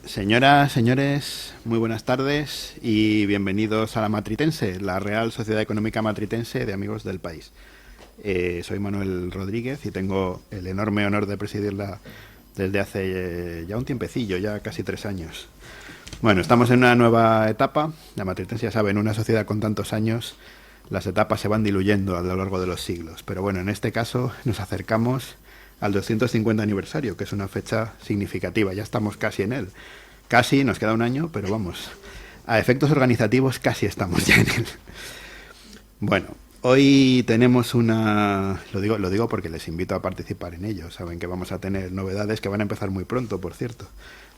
Señoras, señores, muy buenas tardes y bienvenidos a la Matritense, la Real Sociedad Económica Matritense de Amigos del País. Soy Manuel Rodríguez y tengo el enorme honor de presidirla desde hace ya un tiempecillo, ya casi 3 años. Bueno, estamos en una nueva etapa. La Matritense, ya saben, una sociedad con tantos años, las etapas se van diluyendo a lo largo de los siglos. Pero bueno, en este caso nos acercamos al 250 aniversario, que es una fecha significativa. Ya estamos casi en él. Casi, nos queda un año, pero vamos, a efectos organizativos casi estamos ya en él. Bueno, hoy tenemos una... Lo digo porque les invito a participar en ello. Saben que vamos a tener novedades que van a empezar muy pronto, por cierto.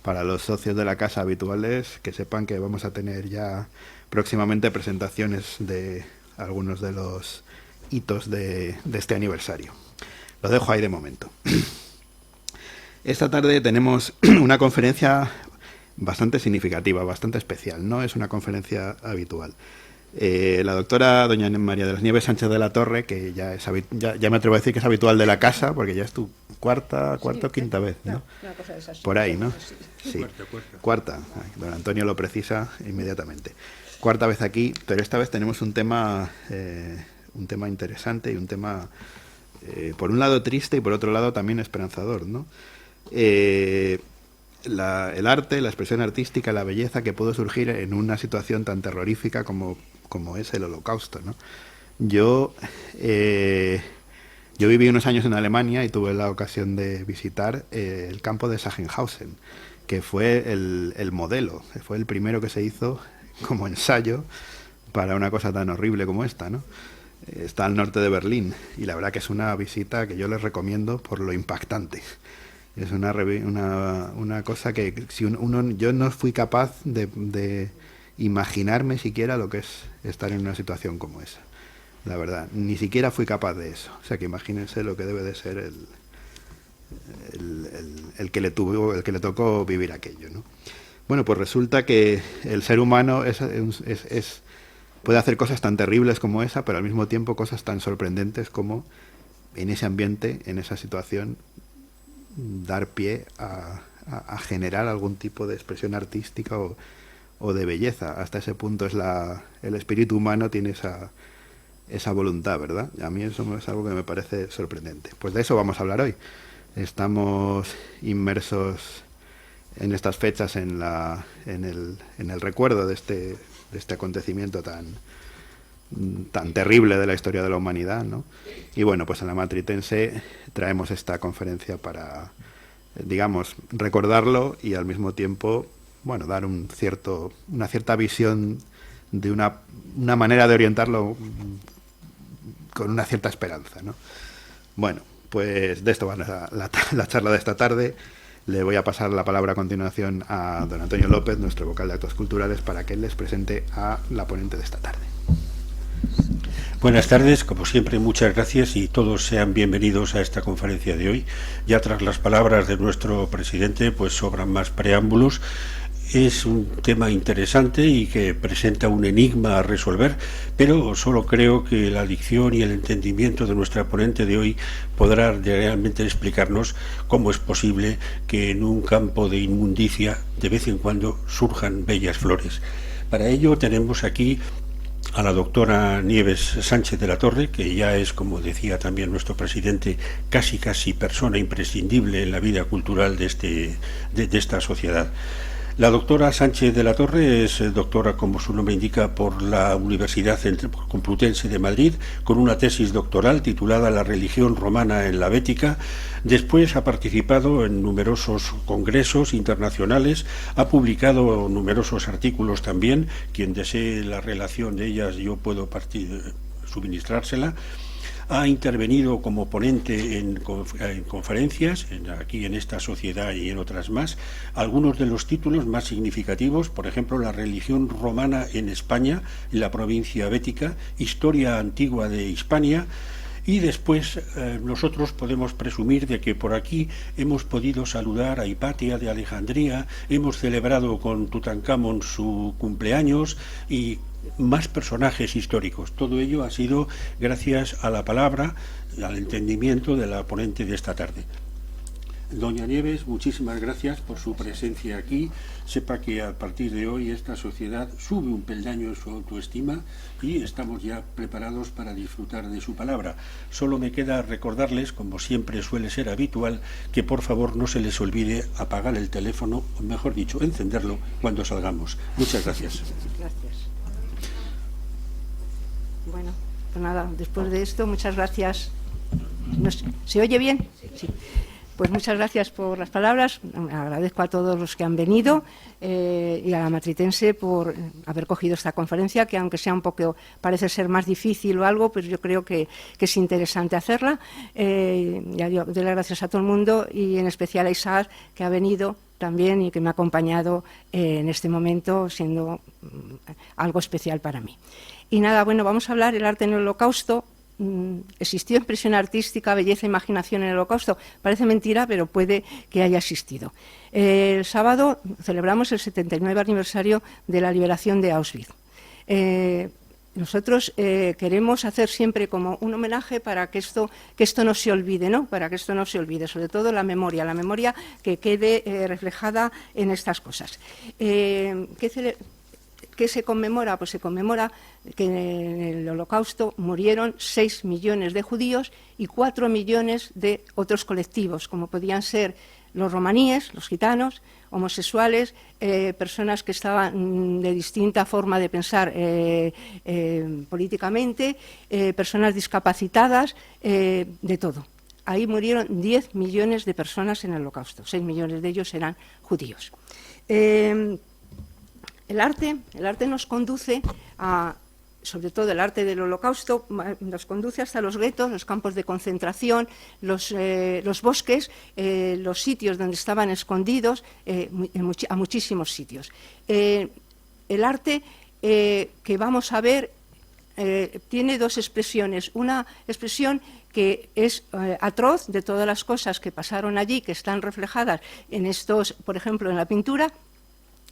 Para los socios de la casa habituales, que sepan que vamos a tener ya próximamente presentaciones de algunos de los hitos de este aniversario. Lo dejo ahí de momento. Esta tarde tenemos una conferencia bastante significativa, bastante especial. No es una conferencia habitual. La doctora doña María de las Nieves Sánchez de la Torre, que ya me atrevo a decir que es habitual de la casa, porque ya es tu cuarta o quinta vez, ¿no? Una cosa de esas, por ahí, ¿no? Sí. Cuarta. Don Antonio lo precisa inmediatamente. Cuarta vez aquí, pero esta vez tenemos un tema interesante y un tema, por un lado triste y por otro lado también esperanzador, ¿no? El arte, la expresión artística, la belleza que pudo surgir en una situación tan terrorífica como es el Holocausto, ¿no? Yo viví unos años en Alemania y tuve la ocasión de visitar el campo de Sachsenhausen, que fue el modelo, fue el primero que se hizo como ensayo para una cosa tan horrible como esta, ¿no? Está al norte de Berlín y la verdad que es una visita que yo les recomiendo por lo impactante. Es una cosa que yo no fui capaz de imaginarme siquiera lo que es estar en una situación como esa. La verdad, ni siquiera fui capaz de eso. O sea que imagínense lo que debe de ser el que le tocó vivir aquello, ¿no? Bueno, pues resulta que el ser humano puede hacer cosas tan terribles como esa, pero al mismo tiempo cosas tan sorprendentes como en ese ambiente, en esa situación, dar pie a generar algún tipo de expresión artística o de belleza. Hasta ese punto el espíritu humano tiene esa voluntad, ¿verdad? A mí eso es algo que me parece sorprendente. Pues de eso vamos a hablar hoy. Estamos inmersos en estas fechas en el recuerdo de este acontecimiento tan terrible de la historia de la humanidad, ¿no? Y bueno, pues en la Matritense traemos esta conferencia para, digamos, recordarlo y al mismo tiempo, bueno, dar una cierta visión de una manera de orientarlo con una cierta esperanza, ¿no? Bueno, pues de esto va la charla de esta tarde. Le voy a pasar la palabra a continuación a don Antonio López, nuestro vocal de actos culturales, para que él les presente a la ponente de esta tarde. Buenas tardes, como siempre, muchas gracias y todos sean bienvenidos a esta conferencia de hoy. Ya tras las palabras de nuestro presidente, pues sobran más preámbulos. Es un tema interesante y que presenta un enigma a resolver, pero solo creo que la dicción y el entendimiento de nuestra ponente de hoy podrá realmente explicarnos cómo es posible que en un campo de inmundicia de vez en cuando surjan bellas flores. Para ello tenemos aquí a la doctora Nieves Sánchez de la Torre, que ya es, como decía también nuestro presidente, casi persona imprescindible en la vida cultural de esta sociedad. La doctora Sánchez de la Torre es doctora, como su nombre indica, por la Universidad Complutense de Madrid, con una tesis doctoral titulada La religión romana en la Bética. Después ha participado en numerosos congresos internacionales, ha publicado numerosos artículos también. Quien desee la relación de ellas, yo puedo suministrársela. Ha intervenido como ponente en conferencias, aquí en esta sociedad y en otras más. Algunos de los títulos más significativos, por ejemplo, la religión romana en España, en la provincia bética, historia antigua de Hispania. Y después nosotros podemos presumir de que por aquí hemos podido saludar a Hipatia de Alejandría, hemos celebrado con Tutankamón su cumpleaños y más personajes históricos. Todo ello ha sido gracias a la palabra, al entendimiento de la ponente de esta tarde. Doña Nieves, muchísimas gracias por su presencia aquí. Sepa que a partir de hoy esta sociedad sube un peldaño en su autoestima y estamos ya preparados para disfrutar de su palabra. Solo me queda recordarles, como siempre suele ser habitual, que por favor no se les olvide apagar el teléfono, o mejor dicho, encenderlo cuando salgamos. Muchas gracias. Gracias. Bueno, pues nada, después de esto, muchas gracias. ¿Se oye bien? Sí. Pues muchas gracias por las palabras, agradezco a todos los que han venido y a la Matritense por haber cogido esta conferencia, que aunque sea un poco, parece ser más difícil o algo, pues yo creo que es interesante hacerla. Ya digo, doy las gracias a todo el mundo y en especial a Isaac, que ha venido también y que me ha acompañado en este momento, siendo algo especial para mí. Y nada, bueno, vamos a hablar del arte en el Holocausto. ¿Existió expresión artística, belleza, imaginación en el Holocausto? Parece mentira, pero puede que haya existido. El sábado celebramos el 79 aniversario de la liberación de Auschwitz. Nosotros queremos hacer siempre como un homenaje para que esto no se olvide, ¿no? Para que esto no se olvide, sobre todo la memoria que quede reflejada en estas cosas. ¿Qué se conmemora? Pues se conmemora que en el Holocausto murieron 6 millones de judíos y 4 millones de otros colectivos, como podían ser los romaníes, los gitanos, homosexuales, personas que estaban de distinta forma de pensar políticamente, personas discapacitadas, de todo. Ahí murieron 10 millones de personas en el Holocausto, 6 millones de ellos eran judíos. El arte nos conduce a, sobre todo el arte del Holocausto, nos conduce hasta los guetos, los campos de concentración, los bosques, los sitios donde estaban escondidos, a muchísimos sitios. El arte que vamos a ver tiene dos expresiones. Una expresión que es atroz, de todas las cosas que pasaron allí, que están reflejadas en estos, por ejemplo, en la pintura,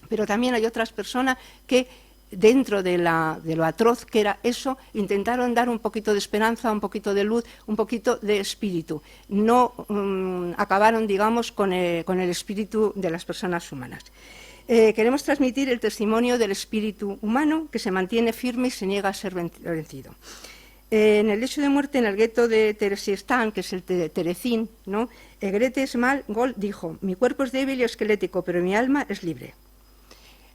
pero también hay otras personas que dentro de lo atroz que era eso, intentaron dar un poquito de esperanza, un poquito de luz, un poquito de espíritu. No acabaron, digamos, con el espíritu de las personas humanas. Queremos transmitir el testimonio del espíritu humano que se mantiene firme y se niega a ser vencido. En el lecho de muerte en el gueto de Theresienstadt, que es el Terezín, ¿no? Grete Smalgold dijo: mi cuerpo es débil y esquelético, pero mi alma es libre.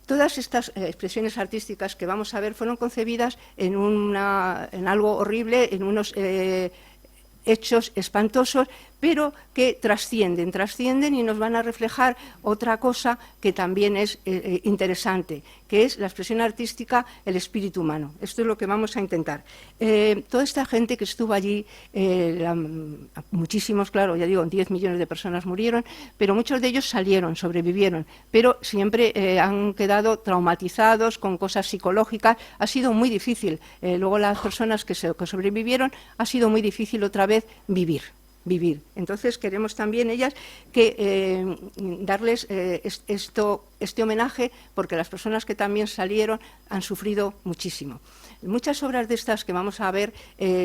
Todas estas expresiones artísticas que vamos a ver fueron concebidas en algo horrible, en unos hechos espantosos, pero que trascienden y nos van a reflejar otra cosa que también es interesante, que es la expresión artística, el espíritu humano. Esto es lo que vamos a intentar. Toda esta gente que estuvo allí, muchísimos, claro, ya digo, 10 millones de personas murieron, pero muchos de ellos salieron, sobrevivieron, pero siempre han quedado traumatizados con cosas psicológicas. Ha sido muy difícil. Luego las personas que sobrevivieron, ha sido muy difícil otra vez vivir. Entonces queremos también ellas que darles este homenaje, porque las personas que también salieron han sufrido muchísimo. Muchas obras de estas que vamos a ver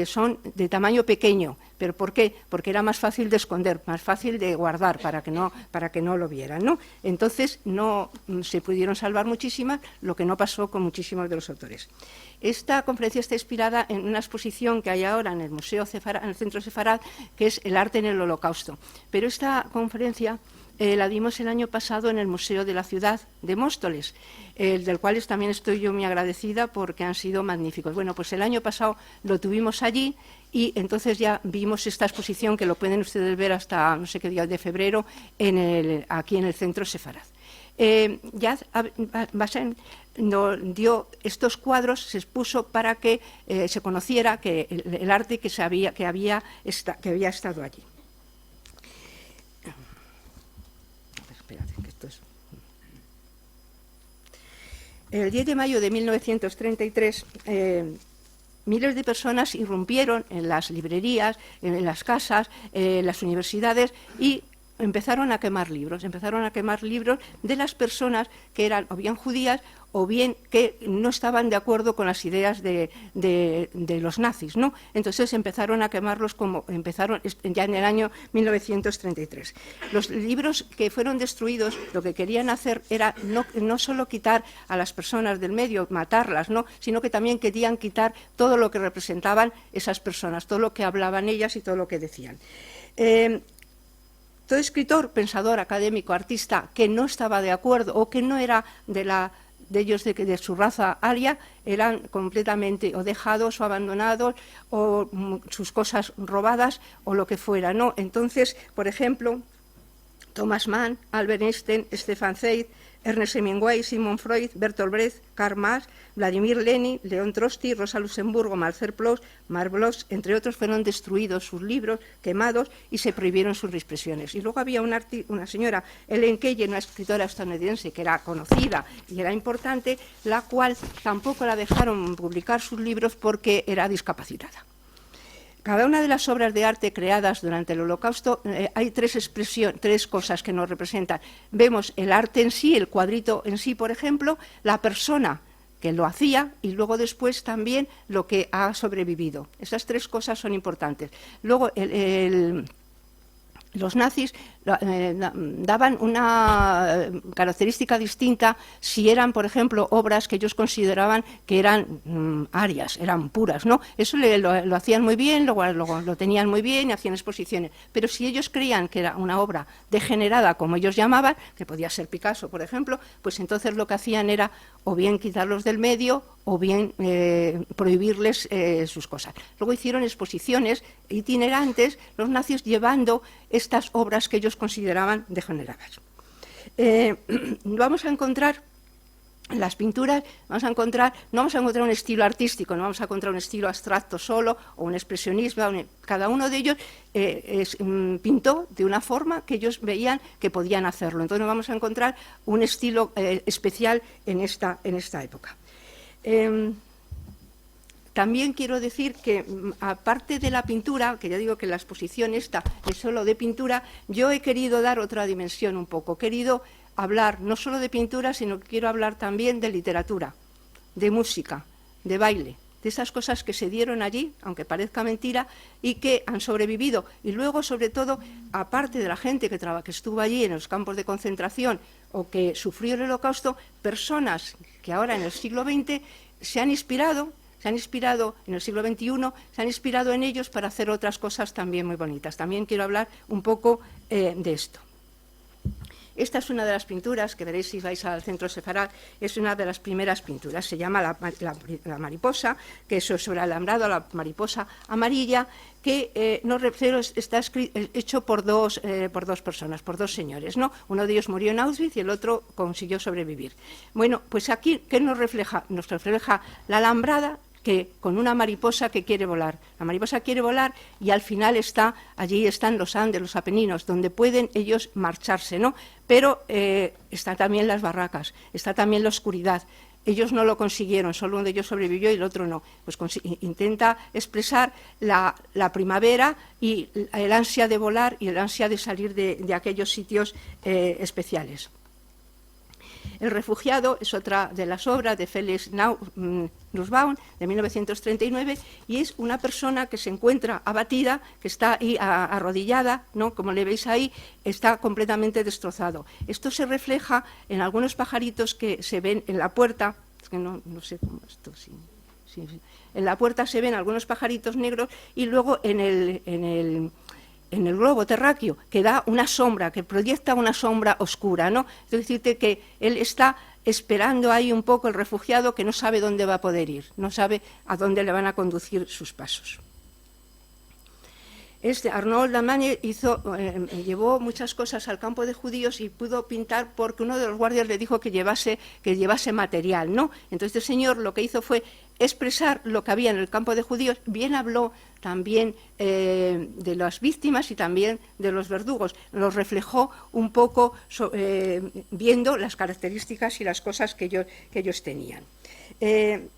son de tamaño pequeño, pero ¿por qué? Porque era más fácil de esconder, más fácil de guardar para que no lo vieran, ¿no? Entonces no se pudieron salvar muchísimas, lo que no pasó con muchísimos de los autores. Esta conferencia está inspirada en una exposición que hay ahora en el Museo Sefarad, en el Centro Sefarad, que es el arte en el Holocausto. Pero esta conferencia la dimos el año pasado en el Museo de la Ciudad de Móstoles, del cual también estoy yo muy agradecida porque han sido magníficos. Bueno, pues el año pasado lo tuvimos allí y entonces ya vimos esta exposición, que lo pueden ustedes ver hasta no sé qué día de febrero, aquí en el Centro Sefarad. Ya dio estos cuadros, se expuso para que se conociera que el arte que había estado allí. Espérate, que esto es... El 10 de mayo de 1933, miles de personas irrumpieron en las librerías, en las casas, en las universidades y empezaron a quemar libros de las personas que eran o bien judías o bien que no estaban de acuerdo con las ideas de los nazis, ¿no? Entonces empezaron a quemarlos ya en el año 1933. Los libros que fueron destruidos, lo que querían hacer era no solo quitar a las personas del medio, matarlas, ¿no?, sino que también querían quitar todo lo que representaban esas personas, todo lo que hablaban ellas y todo lo que decían. Todo escritor, pensador, académico, artista que no estaba de acuerdo o que no era de ellos de su raza aria, eran completamente o dejados o abandonados o sus cosas robadas o lo que fuera, ¿no? Entonces, por ejemplo, Thomas Mann, Albert Einstein, Stefan Zweig, Ernest Hemingway, Sigmund Freud, Bertolt Brecht, Karl Marx, Vladimir Lenin, León Trotsky, Rosa Luxemburgo, Marcel Proust, Marc Bloch, entre otros, fueron destruidos sus libros, quemados, y se prohibieron sus expresiones. Y luego había una señora, Ellen Keller, una escritora estadounidense que era conocida y era importante, la cual tampoco la dejaron publicar sus libros porque era discapacitada. Cada una de las obras de arte creadas durante el Holocausto hay tres cosas que nos representan. Vemos el arte en sí, el cuadrito en sí, por ejemplo, la persona que lo hacía y luego después también lo que ha sobrevivido. Esas tres cosas son importantes. Luego, los nazis daban una característica distinta si eran, por ejemplo, obras que ellos consideraban que eran arias, eran puras, ¿no? Eso lo hacían muy bien, luego lo tenían muy bien y hacían exposiciones. Pero si ellos creían que era una obra degenerada, como ellos llamaban, que podía ser Picasso, por ejemplo, pues entonces lo que hacían era o bien quitarlos del medio o bien prohibirles sus cosas. Luego hicieron exposiciones itinerantes, los nazis llevando estas obras que ellos consideraban degeneradas. Vamos a encontrar en las pinturas, no vamos a encontrar un estilo artístico, no vamos a encontrar un estilo abstracto solo o un expresionismo. Cada uno de ellos pintó de una forma que ellos veían que podían hacerlo. Entonces no vamos a encontrar un estilo especial en esta época. También quiero decir que, aparte de la pintura, que ya digo que la exposición esta es solo de pintura, yo he querido dar otra dimensión un poco. He querido hablar no solo de pintura, sino que quiero hablar también de literatura, de música, de baile, de esas cosas que se dieron allí, aunque parezca mentira, y que han sobrevivido. Y luego, sobre todo, aparte de la gente que estuvo allí en los campos de concentración o que sufrió el Holocausto, personas que ahora en el siglo XX se han inspirado en el siglo XXI, se han inspirado en ellos para hacer otras cosas también muy bonitas. También quiero hablar un poco de esto. Esta es una de las pinturas que veréis si vais al centro Sefarad, es una de las primeras pinturas, se llama la mariposa, que es sobre alambrado, la mariposa amarilla, que está hecho por dos personas, por dos señores, ¿no? Uno de ellos murió en Auschwitz y el otro consiguió sobrevivir. Bueno, pues aquí, ¿qué nos refleja? Nos refleja la alambrada, que con una mariposa que quiere volar. La mariposa quiere volar y al final allí están los Andes, los Apeninos, donde pueden ellos marcharse, ¿no? Pero están también las barracas, está también la oscuridad. Ellos no lo consiguieron, solo uno de ellos sobrevivió y el otro no. Pues intenta expresar la primavera y el ansia de volar y el ansia de salir de aquellos sitios especiales. El refugiado es otra de las obras de Felix Nussbaum, de 1939, y es una persona que se encuentra abatida, que está ahí arrodillada, ¿no? Como le veis ahí, está completamente destrozado. Esto se refleja en algunos pajaritos que se ven en la puerta, es que no sé cómo esto, sí. En la puerta se ven algunos pajaritos negros y luego en el globo terráqueo, que da una sombra, que proyecta una sombra oscura, ¿no? Es decir, que él está esperando ahí un poco el refugiado que no sabe dónde va a poder ir, no sabe a dónde le van a conducir sus pasos. Arnaud Lamagne llevó muchas cosas al campo de judíos y pudo pintar porque uno de los guardias le dijo que llevase material, ¿no? Entonces este señor lo que hizo fue expresar lo que había en el campo de judíos, bien habló también de las víctimas y también de los verdugos. Los reflejó un poco viendo las características y las cosas que ellos tenían.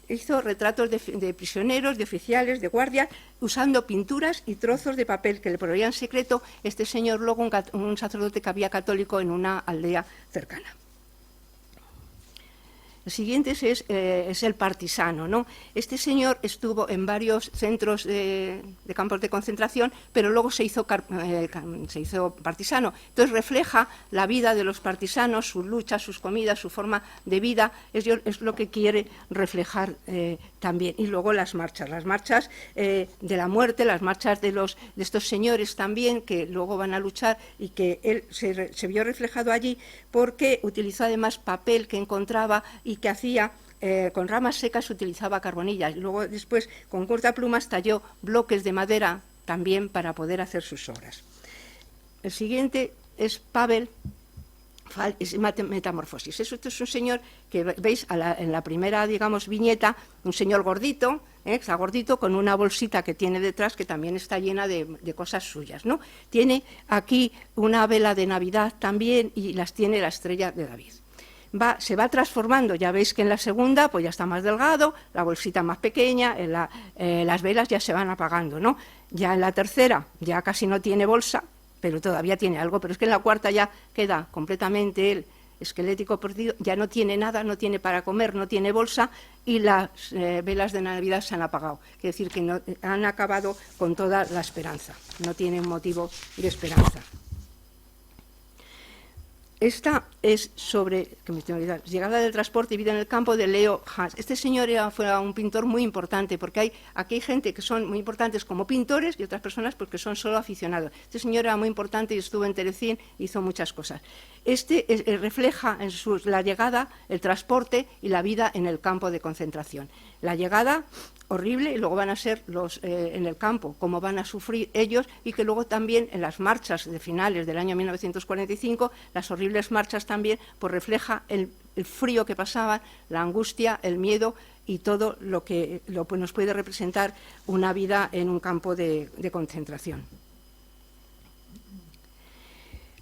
Hizo retratos de prisioneros, de oficiales, de guardias, usando pinturas y trozos de papel que le proveían secreto este señor, luego un sacerdote que había católico en una aldea cercana. El siguiente es el partisano, ¿no? Este señor estuvo en varios centros de campos de concentración, pero luego se hizo partisano. Entonces refleja la vida de los partisanos, sus luchas, sus comidas, su forma de vida, es lo que quiere reflejar también. Y luego las marchas de la muerte, las marchas de estos señores también, que luego van a luchar, y que él se vio reflejado allí porque utilizó además papel que encontraba y que hacía con ramas secas, utilizaba carbonillas. Luego después con cortaplumas talló bloques de madera también para poder hacer sus obras. El siguiente es Pavel, es Metamorfosis. Este es un señor que veis en la primera, digamos, viñeta, un señor gordito, está gordito, con una bolsita que tiene detrás que también está llena de cosas suyas, ¿no? Tiene aquí una vela de Navidad también y las tiene la estrella de David. Se va transformando, ya veis que en la segunda pues ya está más delgado, la bolsita más pequeña, las velas ya se van apagando, ¿no? Ya en la tercera ya casi no tiene bolsa, pero todavía tiene algo, pero es que en la cuarta ya queda completamente el esquelético perdido, ya no tiene nada, no tiene para comer, no tiene bolsa, y las velas de Navidad se han apagado. Quiere decir que han acabado con toda la esperanza, no tienen motivo de esperanza. Esta es sobre llegada del transporte y vida en el campo, de Leo Hans. Este señor fue un pintor muy importante, porque aquí hay gente que son muy importantes como pintores y otras personas porque son solo aficionados. Este señor era muy importante y estuvo en Terezín, hizo muchas cosas. Refleja en la llegada, el transporte y la vida en el campo de concentración. La llegada horrible, y luego van a ser en el campo, cómo van a sufrir ellos, y que luego también en las marchas de finales del año 1945, las horribles marchas también, pues refleja el frío que pasaban, la angustia, el miedo y todo lo que nos puede representar una vida en un campo de concentración.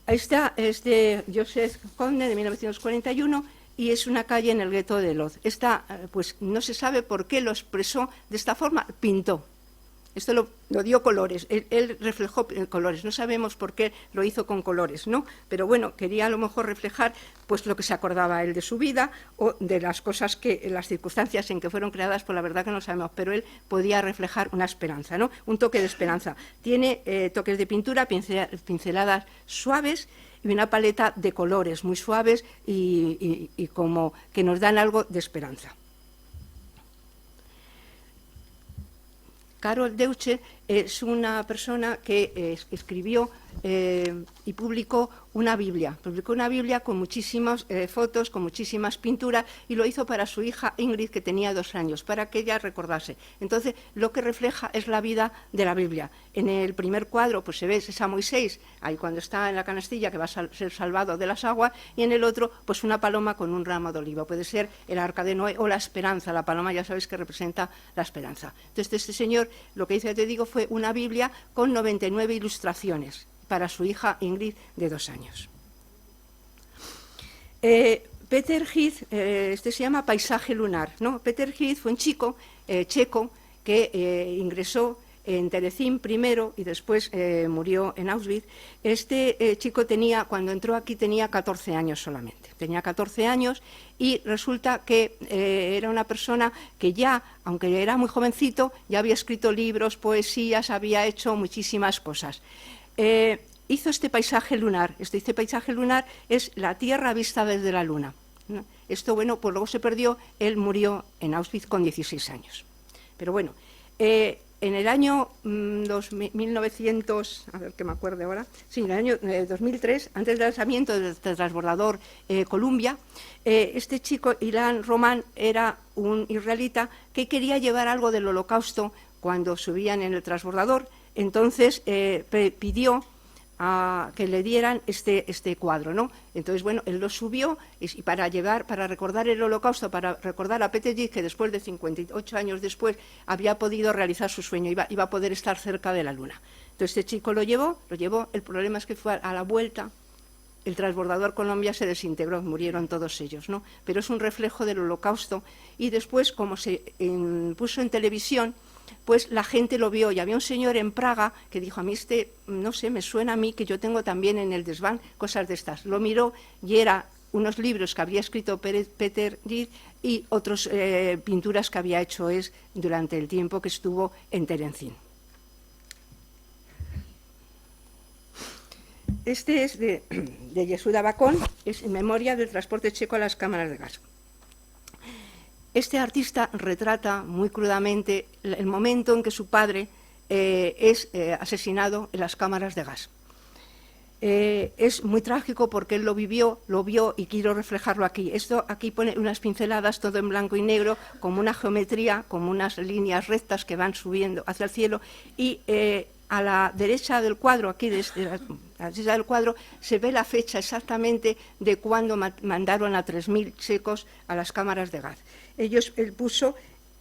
Esta es de Joseph Conde, de 1941, y es una calle en el gueto de Lodz. Esta, pues no se sabe por qué lo expresó de esta forma, pintó. Esto lo dio colores, él reflejó colores, no sabemos por qué lo hizo con colores, ¿no? Pero bueno, quería a lo mejor reflejar pues lo que se acordaba él de su vida o de las cosas las circunstancias en que fueron creadas, pues la verdad que no sabemos, pero él podía reflejar una esperanza, ¿no? Un toque de esperanza. Tiene toques de pintura, pinceladas suaves y una paleta de colores muy suaves y como que nos dan algo de esperanza. Karol Deutsche es una persona que escribió y publicó una Biblia. Publicó una Biblia con muchísimas fotos, con muchísimas pinturas, y lo hizo para su hija Ingrid, que tenía 2 años, para que ella recordase. Entonces, lo que refleja es la vida de la Biblia. En el primer cuadro pues se ve a Moisés, ahí cuando está en la canastilla, que va a ser salvado de las aguas, y en el otro pues una paloma con un ramo de oliva. Puede ser el arca de Noé o la esperanza. La paloma ya sabéis que representa la esperanza. Entonces, este señor lo que hizo, ya te digo, fue una Biblia con 99 ilustraciones para su hija Ingrid, de 2 años. Peter Heath, este se llama Paisaje lunar, ¿no? Peter Heath fue un chico checo que ingresó en Terezín primero y después murió en Auschwitz. Este chico cuando entró aquí tenía 14 años solamente. Tenía 14 años y resulta que era una persona que ya, aunque era muy jovencito, ya había escrito libros, poesías, había hecho muchísimas cosas. Hizo este paisaje lunar. Este paisaje lunar es la Tierra vista desde la Luna, ¿no? Esto, bueno, pues luego se perdió. Él murió en Auschwitz con 16 años. Pero bueno, en el año 1900, a ver que me acuerde ahora, sí, en el año 2003, antes del lanzamiento del transbordador Columbia, este chico, Ilan Roman, era un israelita que quería llevar algo del Holocausto cuando subían en el transbordador. Entonces pidió a que le dieran este cuadro, ¿no? Entonces, bueno, él lo subió y para recordar el Holocausto, para recordar a Peter Gide, que después de 58 años después había podido realizar su sueño, iba a poder estar cerca de la Luna. Entonces este chico lo llevó, el problema es que fue a la vuelta, el transbordador Columbia se desintegró, murieron todos ellos, ¿no? Pero es un reflejo del Holocausto, y después, como se puso en televisión, pues la gente lo vio, y había un señor en Praga que dijo, a mí no sé, me suena a mí que yo tengo también en el desván cosas de estas. Lo miró y era unos libros que había escrito Peter Gide y otras pinturas que había hecho durante el tiempo que estuvo en Terezín. Este es de Yehuda Bacón, es en memoria del transporte checo a las cámaras de gas. Este artista retrata muy crudamente el momento en que su padre es asesinado en las cámaras de gas. Es muy trágico porque él lo vio y quiero reflejarlo aquí. Esto aquí pone unas pinceladas, todo en blanco y negro, como una geometría, como unas líneas rectas que van subiendo hacia el cielo, y a la derecha del cuadro, aquí desde la derecha del cuadro, se ve la fecha exactamente de cuando mandaron a 3.000 checos a las cámaras de gas. Él puso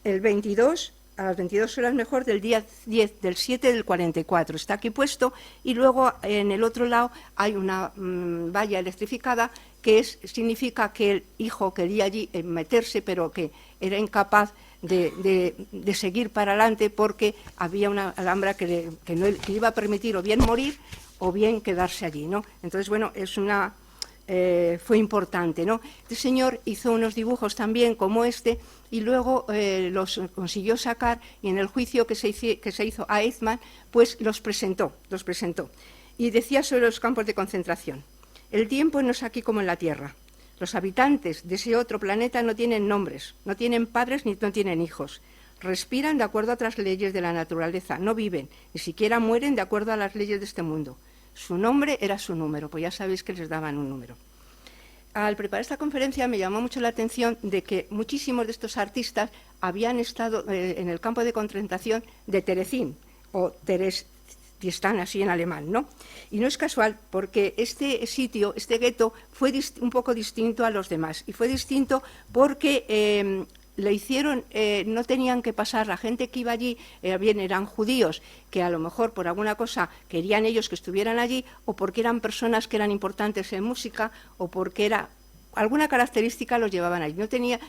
el 22, a las 22 horas mejor, del día 10, del 7 del 44. Está aquí puesto, y luego en el otro lado hay una valla electrificada que significa que el hijo quería allí meterse, pero que era incapaz de seguir para adelante porque había una alhambra que le iba a permitir o bien morir o bien quedarse allí, ¿no? Entonces, bueno, fue importante, ¿no? Este señor hizo unos dibujos también como este, y luego los consiguió sacar, y en el juicio que se hizo a Eichmann, pues los presentó. Y decía sobre los campos de concentración: el tiempo no es aquí como en la Tierra. Los habitantes de ese otro planeta no tienen nombres, no tienen padres ni no tienen hijos. Respiran de acuerdo a otras leyes de la naturaleza, no viven, ni siquiera mueren de acuerdo a las leyes de este mundo. Su nombre era su número, pues ya sabéis que les daban un número. Al preparar esta conferencia me llamó mucho la atención de que muchísimos de estos artistas habían estado en el campo de concentración de Terezín, o Theresienstadt, así en alemán, ¿no? Y no es casual, porque este sitio, este gueto, fue un poco distinto a los demás, y fue distinto porque lo hicieron, no tenían que pasar, la gente que iba allí eran judíos, que a lo mejor por alguna cosa querían ellos que estuvieran allí, o porque eran personas que eran importantes en música, o porque era alguna característica los llevaban allí.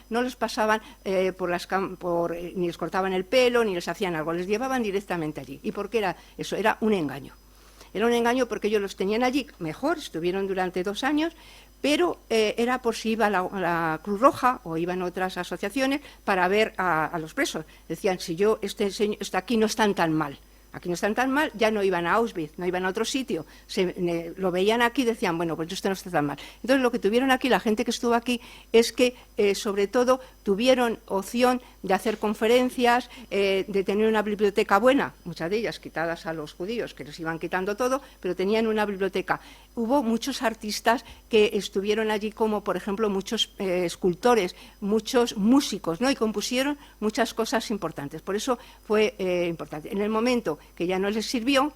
No les pasaban ni les cortaban el pelo, ni les hacían algo, les llevaban directamente allí. ¿Y por qué era eso? Era un engaño. Era un engaño porque ellos los tenían allí, mejor, estuvieron durante 2 años, pero era por si iba la Cruz Roja o iban otras asociaciones para ver a los presos. Decían, si aquí no están tan mal. Aquí no están tan mal, ya no iban a Auschwitz, no iban a otro sitio, lo veían aquí y decían, bueno, pues esto no está tan mal. Entonces lo que tuvieron aquí, la gente que estuvo aquí, es que sobre todo tuvieron opción de hacer conferencias, de tener una biblioteca buena, muchas de ellas quitadas a los judíos, que les iban quitando todo, pero tenían una biblioteca. Hubo muchos artistas que estuvieron allí, como por ejemplo muchos escultores, muchos músicos, ¿no? Y compusieron muchas cosas importantes. Por eso fue importante. En el momento que ya no les sirvió,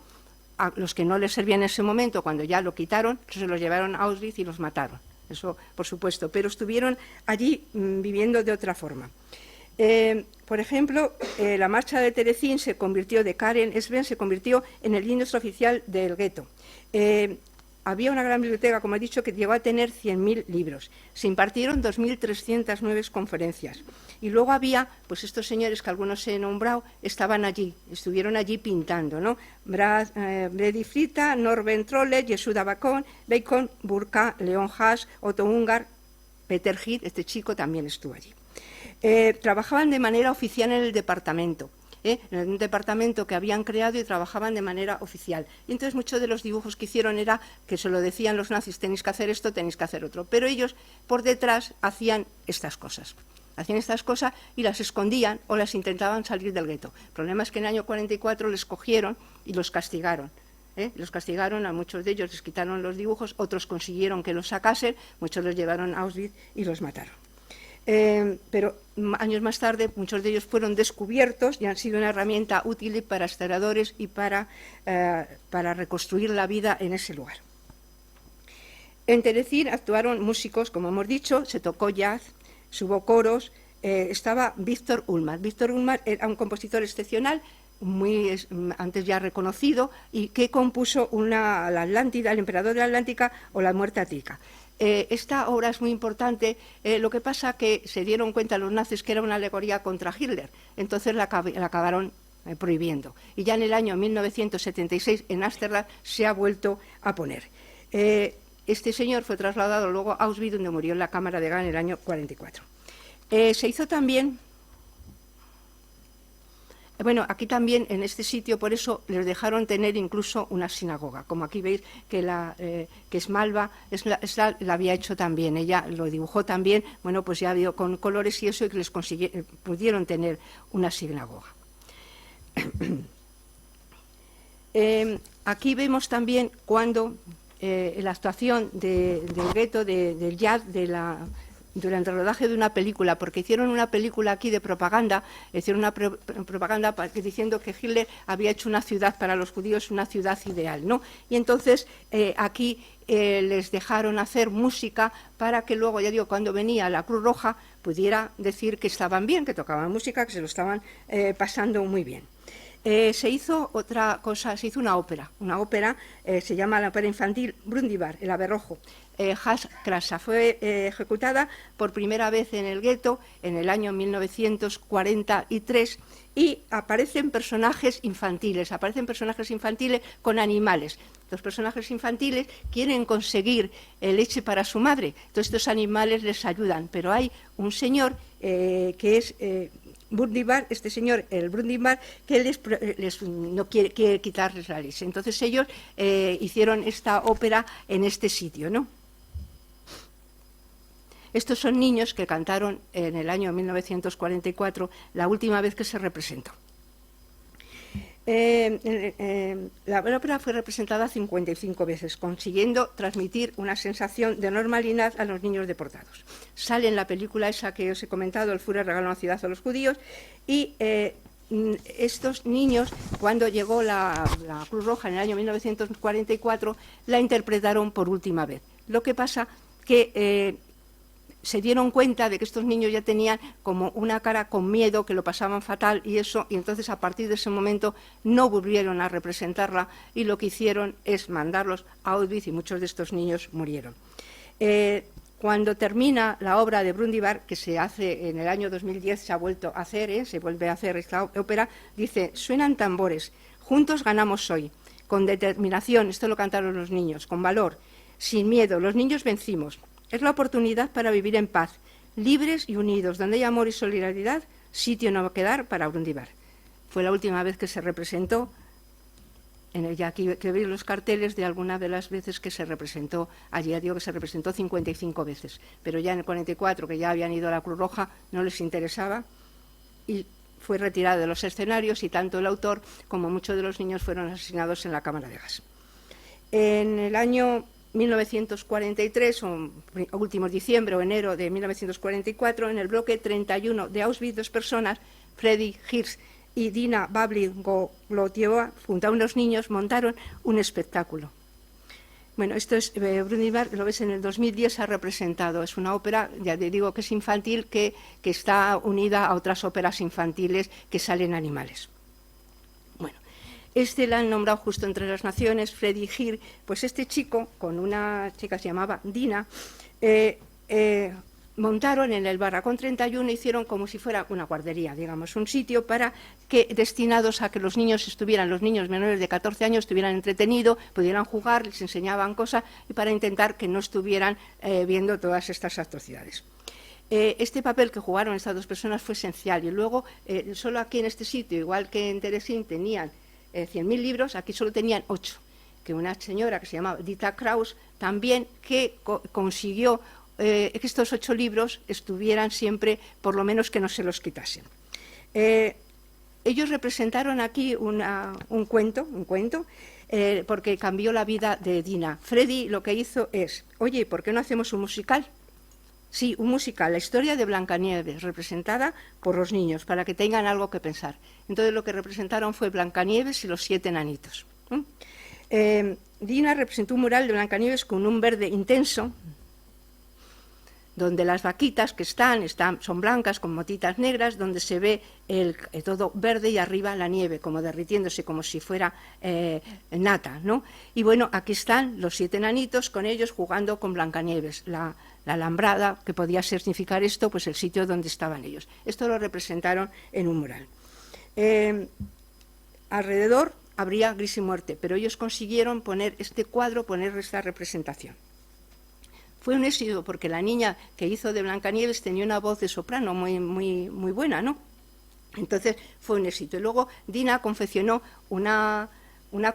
a los que no les servía en ese momento, cuando ya lo quitaron, se los llevaron a Auschwitz y los mataron. Eso, por supuesto, pero estuvieron allí viviendo de otra forma. Por ejemplo, la marcha de Terezín de Karen Esben se convirtió en el índice oficial del gueto. Había una gran biblioteca, como he dicho, que llegó a tener 100.000 libros. Se impartieron 2.309 conferencias. Y luego había, pues estos señores que algunos he nombrado, estaban allí, estuvieron allí pintando, ¿no? Brady Frita, Norben Trolle, Yehuda Bacon, Burka, Leon Haas, Otto Ungar, Peter Gide, este chico también estuvo allí. Trabajaban de manera oficial en el departamento. En un departamento que habían creado y trabajaban de manera oficial. Y entonces muchos de los dibujos que hicieron era que se lo decían los nazis, tenéis que hacer esto, tenéis que hacer otro. Pero ellos por detrás hacían estas cosas. Y las escondían o las intentaban salir del gueto. El problema es que en el año 44 les cogieron y los castigaron. Los castigaron, a muchos de ellos les quitaron los dibujos, otros consiguieron que los sacasen, muchos los llevaron a Auschwitz y los mataron. Pero años más tarde muchos de ellos fueron descubiertos y han sido una herramienta útil para historiadores y para reconstruir la vida en ese lugar. En Terecín actuaron músicos, como hemos dicho, se tocó jazz, hubo coros, estaba Víctor Ullmann. Víctor Ullmann era un compositor excepcional, muy antes ya reconocido, y que compuso la Atlántida, el emperador de la Atlántica o la muerte ática. Esta obra es muy importante, lo que pasa que se dieron cuenta los nazis que era una alegoría contra Hitler, entonces la acabaron prohibiendo. Y ya en el año 1976 en Ámsterdam se ha vuelto a poner. Este señor fue trasladado luego a Auschwitz, donde murió en la cámara de gas en el año 44. Se hizo también... Bueno, aquí también, en este sitio, por eso les dejaron tener incluso una sinagoga. Como aquí veis que Smalva la había hecho también, ella lo dibujó también, bueno, pues ya vio con colores y eso, y que les pudieron tener una sinagoga. Aquí vemos también cuando la actuación del gueto, del Yad, durante el rodaje de una película, porque hicieron una película aquí de propaganda, hicieron una propaganda diciendo que Hitler había hecho una ciudad para los judíos, una ciudad ideal, ¿no? Y entonces aquí les dejaron hacer música para que luego, ya digo, cuando venía la Cruz Roja pudiera decir que estaban bien, que tocaban música, que se lo estaban pasando muy bien. Se hizo otra cosa, se hizo una ópera, se llama la ópera infantil Brundibar, el ave rojo. Hans Krasa fue ejecutada por primera vez en el gueto en el año 1943 y aparecen personajes infantiles con animales. Los personajes infantiles quieren conseguir leche para su madre, entonces estos animales les ayudan, pero hay un señor que es... Brundibar, este señor, el Brundibar, que no quiere quitarles la leche. Entonces ellos hicieron esta ópera en este sitio, ¿no? Estos son niños que cantaron en el año 1944, la última vez que se representó. La ópera fue representada 55 veces, consiguiendo transmitir una sensación de normalidad a los niños deportados. Sale en la película esa que os he comentado, El Führer regaló una ciudad a los judíos, y estos niños, cuando llegó la Cruz Roja en el año 1944, la interpretaron por última vez. Lo que pasa que se dieron cuenta de que estos niños ya tenían como una cara con miedo, que lo pasaban fatal y entonces a partir de ese momento no volvieron a representarla y lo que hicieron es mandarlos a Auschwitz y muchos de estos niños murieron. Cuando termina la obra de Brundibar, que se hace en el año 2010, se ha vuelto a hacer, se vuelve a hacer esta ópera, dice: suenan tambores, juntos ganamos hoy, con determinación, esto lo cantaron los niños, con valor, sin miedo, los niños vencimos. Es la oportunidad para vivir en paz, libres y unidos. Donde hay amor y solidaridad, sitio no va a quedar para Brundibar. Fue la última vez que se representó, ya aquí que veis los carteles de algunas de las veces que se representó. Allí ya digo que se representó 55 veces, pero ya en el 44, que ya habían ido a la Cruz Roja, no les interesaba y fue retirado de los escenarios, y tanto el autor como muchos de los niños fueron asesinados en la cámara de gas. En el año 1943, o últimos diciembre o enero de 1944, en el bloque 31 de Auschwitz, 2 personas, Freddy Hirsch y Dina Babli-Golotieva, junto a unos niños, montaron un espectáculo. Bueno, esto es Brundibar, lo ves en el 2010, se ha representado. Es una ópera, ya te digo que es infantil, que está unida a otras óperas infantiles que salen animales. Este la han nombrado justo entre las naciones, Freddy Hirsch. Pues este chico, con una chica que se llamaba Dina, montaron en el Barracón 31, hicieron como si fuera una guardería, digamos, un sitio destinados a que los niños menores de 14 años estuvieran entretenidos, pudieran jugar, les enseñaban cosas, y para intentar que no estuvieran viendo todas estas atrocidades. Este papel que jugaron estas 2 personas fue esencial, y luego solo aquí en este sitio, igual que en Teresín, tenían 100.000 libros, aquí solo tenían 8, que una señora que se llamaba Dita Kraus también, que consiguió que estos 8 libros estuvieran siempre, por lo menos que no se los quitasen. Ellos representaron aquí un cuento, porque cambió la vida de Dina. Freddy lo que hizo es: oye, ¿por qué no hacemos un musical? Sí, un musical, la historia de Blancanieves, representada por los niños, para que tengan algo que pensar. Entonces lo que representaron fue Blancanieves y los 7 enanitos. Dina representó un mural de Blancanieves con un verde intenso, donde las vaquitas que son blancas con motitas negras, donde se ve todo verde y arriba la nieve, como derritiéndose, como si fuera nata, ¿no? Y bueno, aquí están los 7 enanitos con ellos jugando con Blancanieves, la alambrada, que podía significar esto, pues el sitio donde estaban ellos. Esto lo representaron en un mural. Alrededor habría Gris y Muerte, pero ellos consiguieron poner este cuadro, poner esta representación. Fue un éxito porque la niña que hizo de Blancanieves tenía una voz de soprano muy buena, ¿no? Entonces fue un éxito. Y luego Dina confeccionó una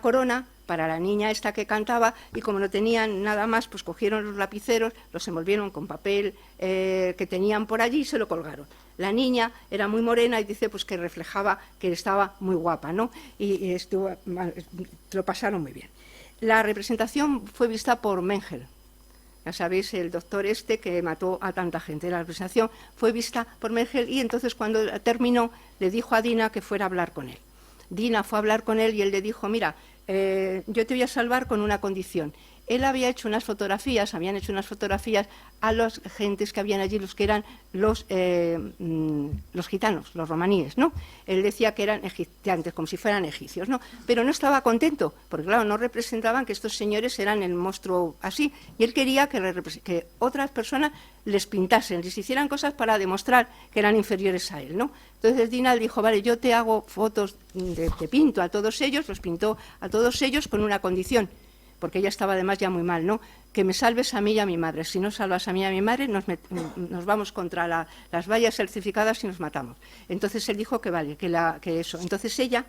corona para la niña esta que cantaba, y como no tenían nada más, pues cogieron los lapiceros, los envolvieron con papel que tenían por allí y se lo colgaron. La niña era muy morena y dice pues que reflejaba que estaba muy guapa, ¿no? Y lo pasaron muy bien. La representación fue vista por Mengele. Ya sabéis, el doctor que mató a tanta gente. La representación fue vista por Mengele y entonces cuando terminó le dijo a Dina que fuera a hablar con él. Dina fue a hablar con él y él le dijo, mira, yo te voy a salvar con una condición. Él habían hecho unas fotografías a las gentes que habían allí, los que eran los gitanos, los romaníes, ¿no? Él decía que eran egipciantes, como si fueran egipcios, ¿no? Pero no estaba contento, porque claro, no representaban que estos señores eran el monstruo así, y él quería que otras personas les pintasen, les hicieran cosas para demostrar que eran inferiores a él, ¿no? Entonces Dina dijo, vale, yo te hago fotos, te pinto a todos ellos, los pintó a todos ellos con una condición, porque ella estaba además ya muy mal, ¿no? Que me salves a mí y a mi madre. Si no salvas a mí y a mi madre, nos vamos contra las vallas certificadas y nos matamos. Entonces él dijo que vale, que eso. Entonces ella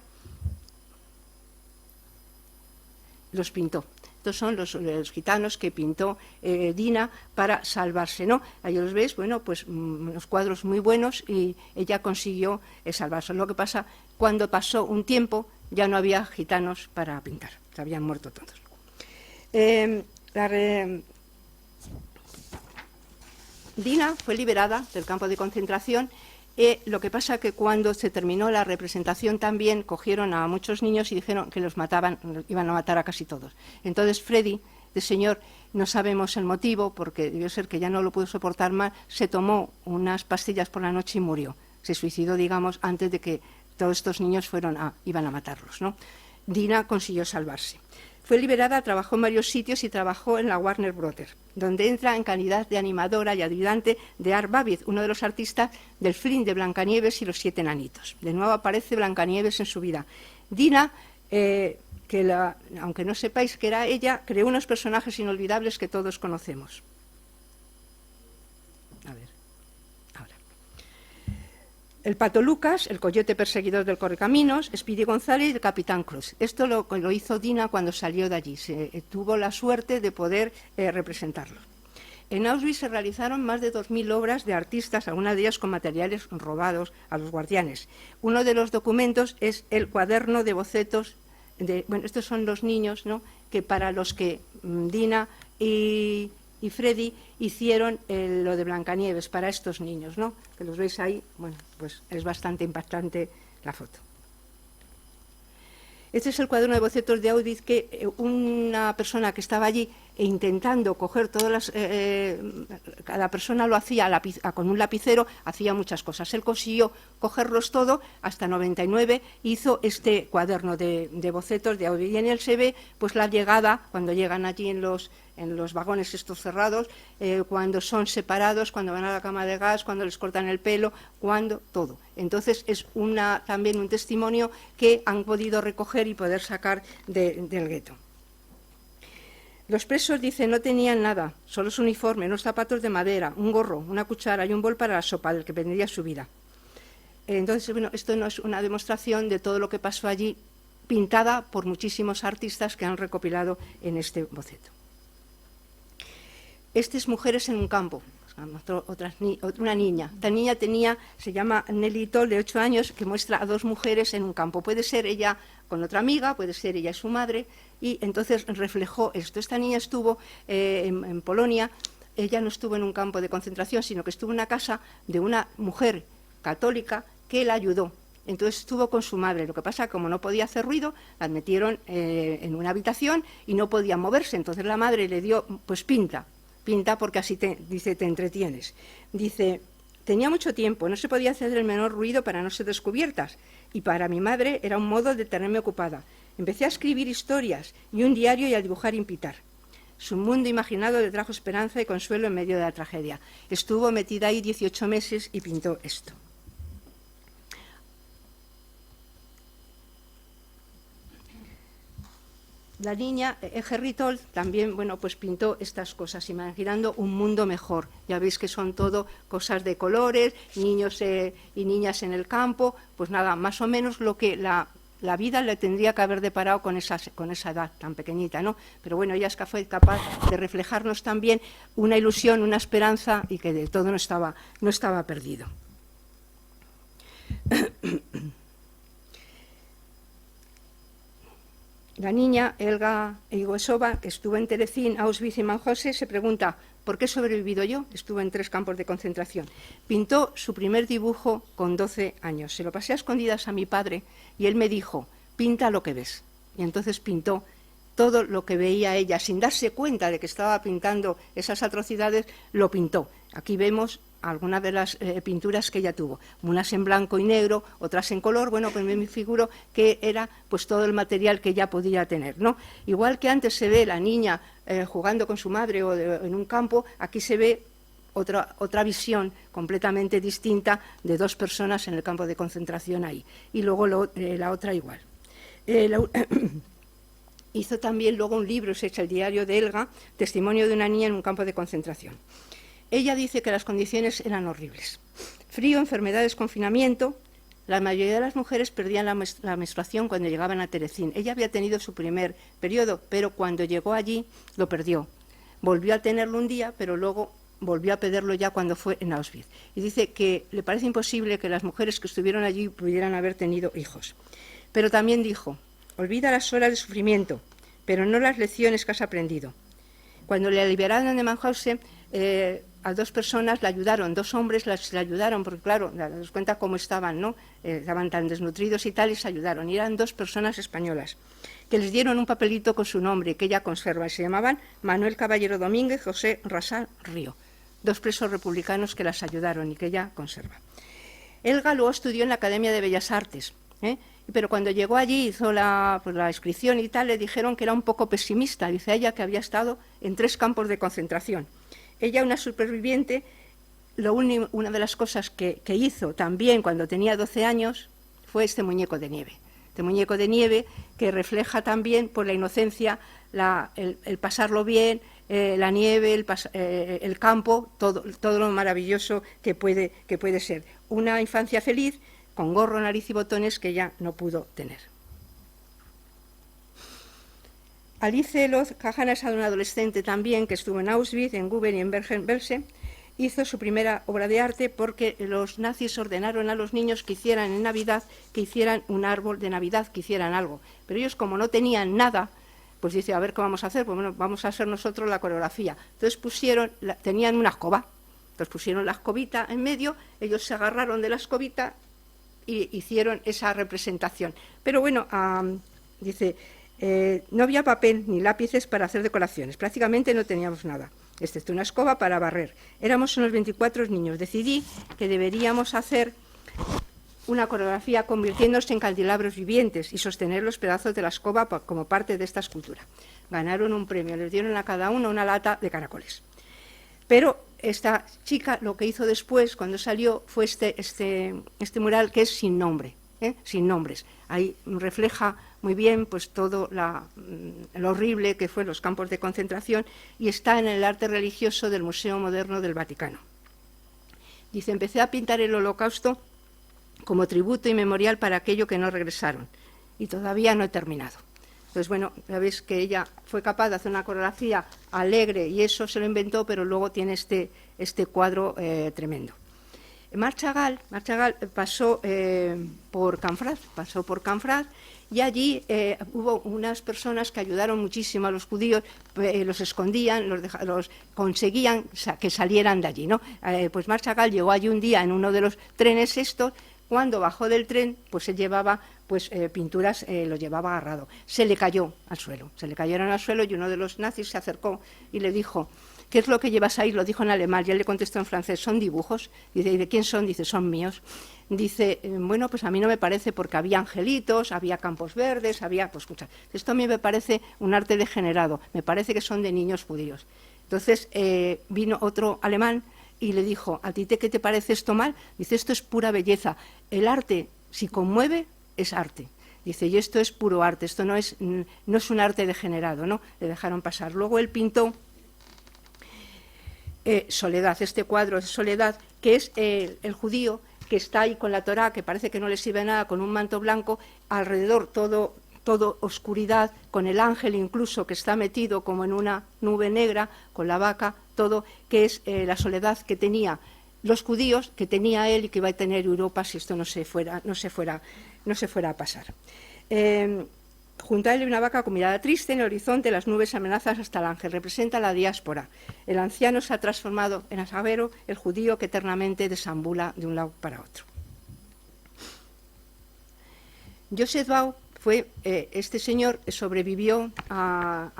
los pintó. Estos son los gitanos que pintó Dina para salvarse, ¿no? Ahí los veis, bueno, pues unos cuadros muy buenos y ella consiguió salvarse. Lo que pasa, cuando pasó un tiempo, ya no había gitanos para pintar, se habían muerto todos. Dina fue liberada del campo de concentración. Lo que pasa que cuando se terminó la representación también cogieron a muchos niños y dijeron que los mataban, iban a matar a casi todos. Entonces Freddy, el señor, no sabemos el motivo, porque debió ser que ya no lo pudo soportar más, se tomó unas pastillas por la noche y murió. Se suicidó, digamos, antes de que todos estos niños iban a matarlos, ¿no? Dina consiguió salvarse. Fue liberada, trabajó en varios sitios y trabajó en la Warner Brothers, donde entra en calidad de animadora y ayudante de Art Babbitt, uno de los artistas del film de Blancanieves y los 7 enanitos. De nuevo aparece Blancanieves en su vida. Dina, aunque no sepáis que era ella, creó unos personajes inolvidables que todos conocemos. A ver, ahora. El Pato Lucas, el coyote perseguidor del Correcaminos, Speedy González y el Capitán Cruz. Esto lo hizo Dina cuando salió de allí. Tuvo la suerte de poder representarlo. En Auschwitz se realizaron más de 2000 obras de artistas, algunas de ellas con materiales robados a los guardianes. Uno de los documentos es el cuaderno de bocetos. Bueno, estos son los niños, ¿no?, que para los que Dina y Freddy hicieron lo de Blancanieves para estos niños, ¿no?, que los veis ahí. Bueno, pues es bastante impactante la foto. Este es el cuaderno de bocetos de Auschwitz que una persona que estaba allí intentando coger todas cada persona lo hacía con un lapicero, hacía muchas cosas. Él consiguió cogerlos todo, hasta 99, hizo este cuaderno de bocetos de Auschwitz. Y en él se ve pues la llegada, cuando llegan allí en los vagones estos cerrados, cuando son separados, cuando van a la cama de gas, cuando les cortan el pelo, todo. Entonces es también un testimonio que han podido recoger y poder sacar del gueto. Los presos, dicen, no tenían nada, solo su uniforme, unos zapatos de madera, un gorro, una cuchara y un bol para la sopa, del que vendría su vida. Entonces, bueno, esto no es una demostración de todo lo que pasó allí, pintada por muchísimos artistas que han recopilado en boceto. Este es Mujeres en un campo, una niña. Esta niña se llama Nelly Toll, de 8 años, que muestra a 2 mujeres en un campo. Puede ser ella con otra amiga, puede ser ella y su madre, y entonces reflejó esto. Esta niña estuvo en Polonia ella no estuvo en un campo de concentración, sino que estuvo en una casa de una mujer católica que la ayudó. Entonces estuvo con su madre. Lo que pasa, como no podía hacer ruido, la metieron en una habitación y no podía moverse. Entonces la madre le dio, pues pinta porque así dice, te entretienes. Dice, tenía mucho tiempo, no se podía hacer el menor ruido para no ser descubiertas, y para mi madre era un modo de tenerme ocupada. Empecé a escribir historias y un diario y a dibujar y pintar. Su mundo imaginado le trajo esperanza y consuelo en medio de la tragedia. Estuvo metida ahí 18 meses y pintó esto. La niña Gerritol también, bueno, pues pintó estas cosas, imaginando un mundo mejor. Ya veis que son todo cosas de colores, niños y niñas en el campo, pues nada, más o menos lo que la vida le tendría que haber deparado con esa edad tan pequeñita, ¿no? Pero bueno, ella fue capaz de reflejarnos también una ilusión, una esperanza, y que de todo no estaba perdido. La niña Elga Igoesova, que estuvo en Terezín, Auschwitz y Mauthausen, se pregunta, ¿por qué he sobrevivido yo? Estuve en 3 campos de concentración. Pintó su primer dibujo con 12 años. Se lo pasé a escondidas a mi padre y él me dijo, pinta lo que ves. Y entonces pintó todo lo que veía ella, sin darse cuenta de que estaba pintando esas atrocidades, lo pintó. Aquí vemos algunas de las pinturas que ella tuvo, unas en blanco y negro, otras en color. Bueno, pues me figuro que era pues todo el material que ella podía tener, ¿no? Igual que antes se ve la niña jugando con su madre o en un campo, aquí se ve otra visión completamente distinta de 2 personas en el campo de concentración ahí. Y luego la otra igual. Hizo también luego un libro, se echa el diario de Elga, testimonio de una niña en un campo de concentración. Ella dice que las condiciones eran horribles. Frío, enfermedades, confinamiento. La mayoría de las mujeres perdían la menstruación cuando llegaban a Terezín. Ella había tenido su primer periodo, pero cuando llegó allí lo perdió. Volvió a tenerlo un día, pero luego volvió a perderlo ya cuando fue en Auschwitz. Y dice que le parece imposible que las mujeres que estuvieron allí pudieran haber tenido hijos. Pero también dijo, olvida las horas de sufrimiento, pero no las lecciones que has aprendido. Cuando le liberaron de Mauthausen, a 2 personas la ayudaron, 2 hombres la ayudaron, porque claro, nos cuenta cómo estaban, ¿no? Estaban tan desnutridos y tal, y se ayudaron. Y eran 2 personas españolas, que les dieron un papelito con su nombre, que ella conserva, y se llamaban Manuel Caballero Domínguez, José Rasal Río. 2 presos republicanos que las ayudaron y que ella conserva. Elga luego estudió en la Academia de Bellas Artes, pero cuando llegó allí, hizo la inscripción y tal, le dijeron que era un poco pesimista. Dice ella que había estado en 3 campos de concentración. Ella, una superviviente, una de las cosas que hizo también cuando tenía 12 años fue este muñeco de nieve. Este muñeco de nieve que refleja también por la inocencia, el pasarlo bien, la nieve, el campo, todo lo maravilloso que puede ser. Una infancia feliz, con gorro, nariz y botones que ella no pudo tener. Alice Loz Cajana es una adolescente también que estuvo en Auschwitz, en Guben y en Bergen-Belsen. Hizo su primera obra de arte porque los nazis ordenaron a los niños que hicieran en Navidad, que hicieran un árbol de Navidad, que hicieran algo. Pero ellos, como no tenían nada, pues dice, a ver qué vamos a hacer. Pues bueno, vamos a hacer nosotros la coreografía. Entonces tenían una escoba, entonces pusieron la escobita en medio, ellos se agarraron de la escobita y hicieron esa representación. Pero bueno, dice, no había papel ni lápices para hacer decoraciones, prácticamente no teníamos nada, excepto una escoba para barrer. Éramos unos 24 niños. Decidí que deberíamos hacer una coreografía convirtiéndose en candelabros vivientes y sostener los pedazos de la escoba como parte de esta escultura. Ganaron un premio, les dieron a cada uno una lata de caracoles. Pero esta chica lo que hizo después, cuando salió, fue este mural que es sin nombre, sin nombres. Ahí refleja muy bien pues todo lo horrible que fue los campos de concentración, y está en el arte religioso del Museo Moderno del Vaticano. Dice, empecé a pintar el Holocausto como tributo y memorial para aquello que no regresaron, y todavía no he terminado. Entonces, bueno, ya veis que ella fue capaz de hacer una coreografía alegre y eso se lo inventó, pero luego tiene este cuadro tremendo. Marc Chagall pasó por Canfranc, y allí hubo unas personas que ayudaron muchísimo a los judíos, los escondían, los conseguían que salieran de allí, ¿no? Pues Marc Chagall llegó allí un día en uno de los trenes estos. Cuando bajó del tren, pues él llevaba pinturas, lo llevaba agarrado. Se le cayó al suelo, y uno de los nazis se acercó y le dijo: ¿qué es lo que llevas ahí? Lo dijo en alemán, y él le contestó en francés: son dibujos. Dice: ¿y de quién son? Dice: son míos. Dice: bueno, pues a mí no me parece, porque había angelitos, había campos verdes, había... Pues escucha, esto a mí me parece un arte degenerado, me parece que son de niños judíos. Entonces vino otro alemán y le dijo: ¿a ti qué te parece esto mal? Dice: esto es pura belleza. El arte, si conmueve, es arte. Dice: y esto es puro arte, esto no es un arte degenerado, ¿no? Le dejaron pasar. Luego él pintó Soledad, este cuadro es Soledad, que es el judío que está ahí con la Torá, que parece que no le sirve nada, con un manto blanco, alrededor todo oscuridad, con el ángel incluso que está metido como en una nube negra, con la vaca, todo, que es la soledad que tenía los judíos, que tenía él y que iba a tener Europa si esto no se fuera a pasar. Junto a él hay una vaca con mirada triste, en el horizonte las nubes amenazas hasta el ángel, representa la diáspora. El anciano se ha transformado en Asavero, el judío que eternamente desambula de un lado para otro. Joseph Bau fue, este señor sobrevivió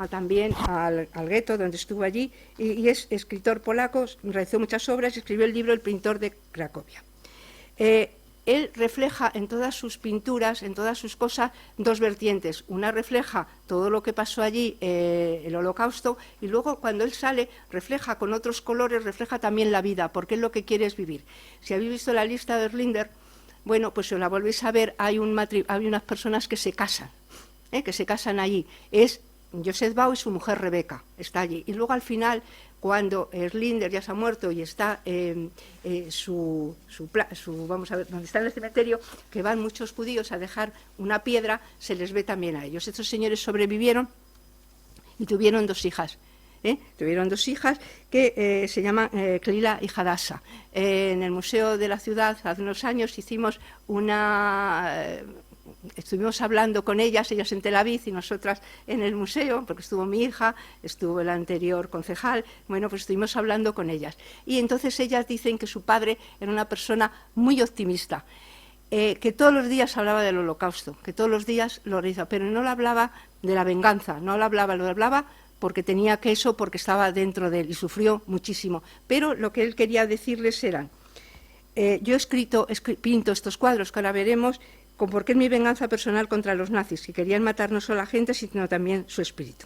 también al gueto donde estuvo allí, y es escritor polaco, realizó muchas obras y escribió el libro El pintor de Cracovia. Él refleja en todas sus pinturas, en todas sus cosas, dos vertientes. Una refleja todo lo que pasó allí, el Holocausto, y luego cuando él sale refleja con otros colores, refleja también la vida, porque él lo que quiere es vivir. Si habéis visto la lista de Erlinder, bueno, pues si la volvéis a ver, hay unas personas que se casan allí. Es Joseph Bau y su mujer Rebeca, está allí. Y luego al final, cuando Erlinder ya se ha muerto y está vamos a ver, donde está en el cementerio, que van muchos judíos a dejar una piedra, se les ve también a ellos. Estos señores sobrevivieron y tuvieron dos hijas. Tuvieron dos hijas que se llaman Clila y Hadassah. En el Museo de la Ciudad, hace unos años, estuvimos hablando con ellas en Tel Aviv y nosotras en el museo, porque estuvo mi hija, estuvo el anterior concejal, bueno, pues estuvimos hablando con ellas. Y entonces ellas dicen que su padre era una persona muy optimista, que todos los días hablaba del Holocausto, que todos los días lo realizaba, pero no le hablaba de la venganza, lo hablaba porque tenía que eso, porque estaba dentro de él y sufrió muchísimo. Pero lo que él quería decirles era: yo pinto estos cuadros que ahora veremos, porque es mi venganza personal contra los nazis, que querían matar no solo a la gente, sino también su espíritu.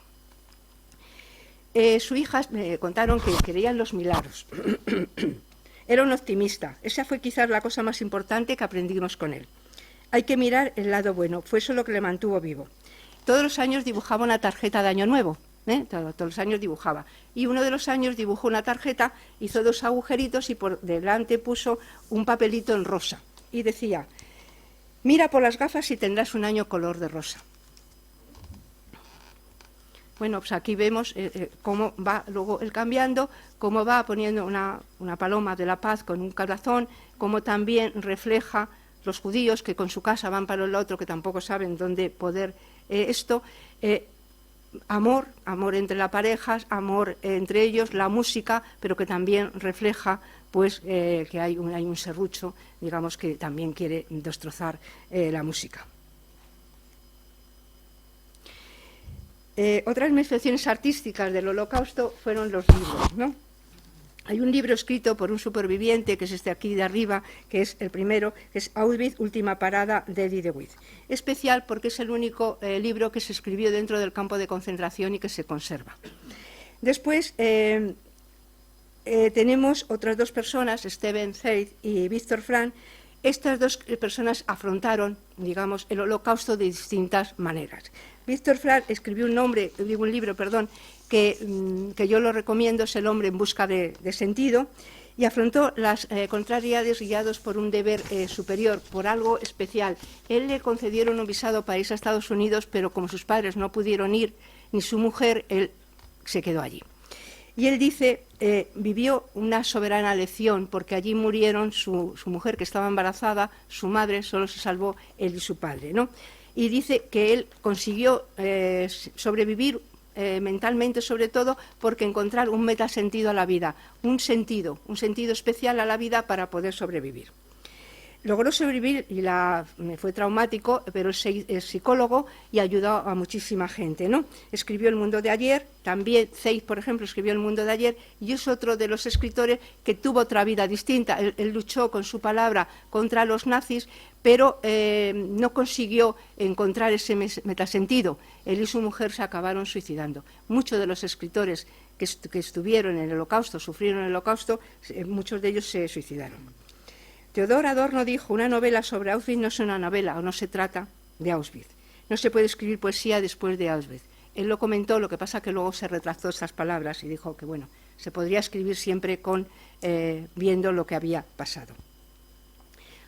Sus hijas me contaron que creían los milagros. Era un optimista. Esa fue quizás la cosa más importante que aprendimos con él. Hay que mirar el lado bueno, fue eso lo que le mantuvo vivo. Todos los años dibujaba una tarjeta de Año Nuevo. Todos los años dibujaba. Y uno de los años dibujó una tarjeta, hizo dos agujeritos y por delante puso un papelito en rosa. Y decía: mira por las gafas y tendrás un año color de rosa. Bueno, pues aquí vemos cómo va luego él cambiando, cómo va poniendo una paloma de la paz con un corazón, cómo también refleja los judíos que con su casa van para el otro, que tampoco saben dónde poder esto. Amor entre las parejas, amor entre ellos, la música, pero que también refleja pues que hay un serrucho, digamos, que también quiere destrozar la música. Otras manifestaciones artísticas del Holocausto fueron los libros, ¿no? Hay un libro escrito por un superviviente, que es este aquí de arriba, que es el primero, que es Auschwitz, última parada de Eddie de With. Especial porque es el único libro que se escribió dentro del campo de concentración y que se conserva. Después tenemos otras dos personas, Steven Zweig y Viktor Frankl. Estas dos personas afrontaron, digamos, el Holocausto de distintas maneras. Viktor Frankl escribió un libro, que yo lo recomiendo, es El hombre en busca de sentido, y afrontó las contrariedades guiados por un deber superior, por algo especial. Él le concedieron un visado para irse a Estados Unidos, pero como sus padres no pudieron ir, ni su mujer, él se quedó allí. Y él dice, vivió una soberana lección, porque allí murieron su mujer, que estaba embarazada, su madre, solo se salvó él y su padre, ¿no? Y dice que él consiguió sobrevivir mentalmente, sobre todo, porque encontrar un metasentido a la vida, un sentido especial a la vida para poder sobrevivir. Logró sobrevivir y fue traumático, pero es psicólogo y ayudó a muchísima gente, ¿no? Escribió El mundo de ayer, también Zeid, por ejemplo, escribió El mundo de ayer, y es otro de los escritores que tuvo otra vida distinta. Él luchó con su palabra contra los nazis, pero no consiguió encontrar ese metasentido. Él y su mujer se acabaron suicidando. Muchos de los escritores que estuvieron en el Holocausto, sufrieron el Holocausto, muchos de ellos se suicidaron. Theodor Adorno dijo, una novela sobre Auschwitz no es una novela, o no se trata de Auschwitz. No se puede escribir poesía después de Auschwitz. Él lo comentó, lo que pasa que luego se retractó estas palabras y dijo que, bueno, se podría escribir siempre viendo lo que había pasado.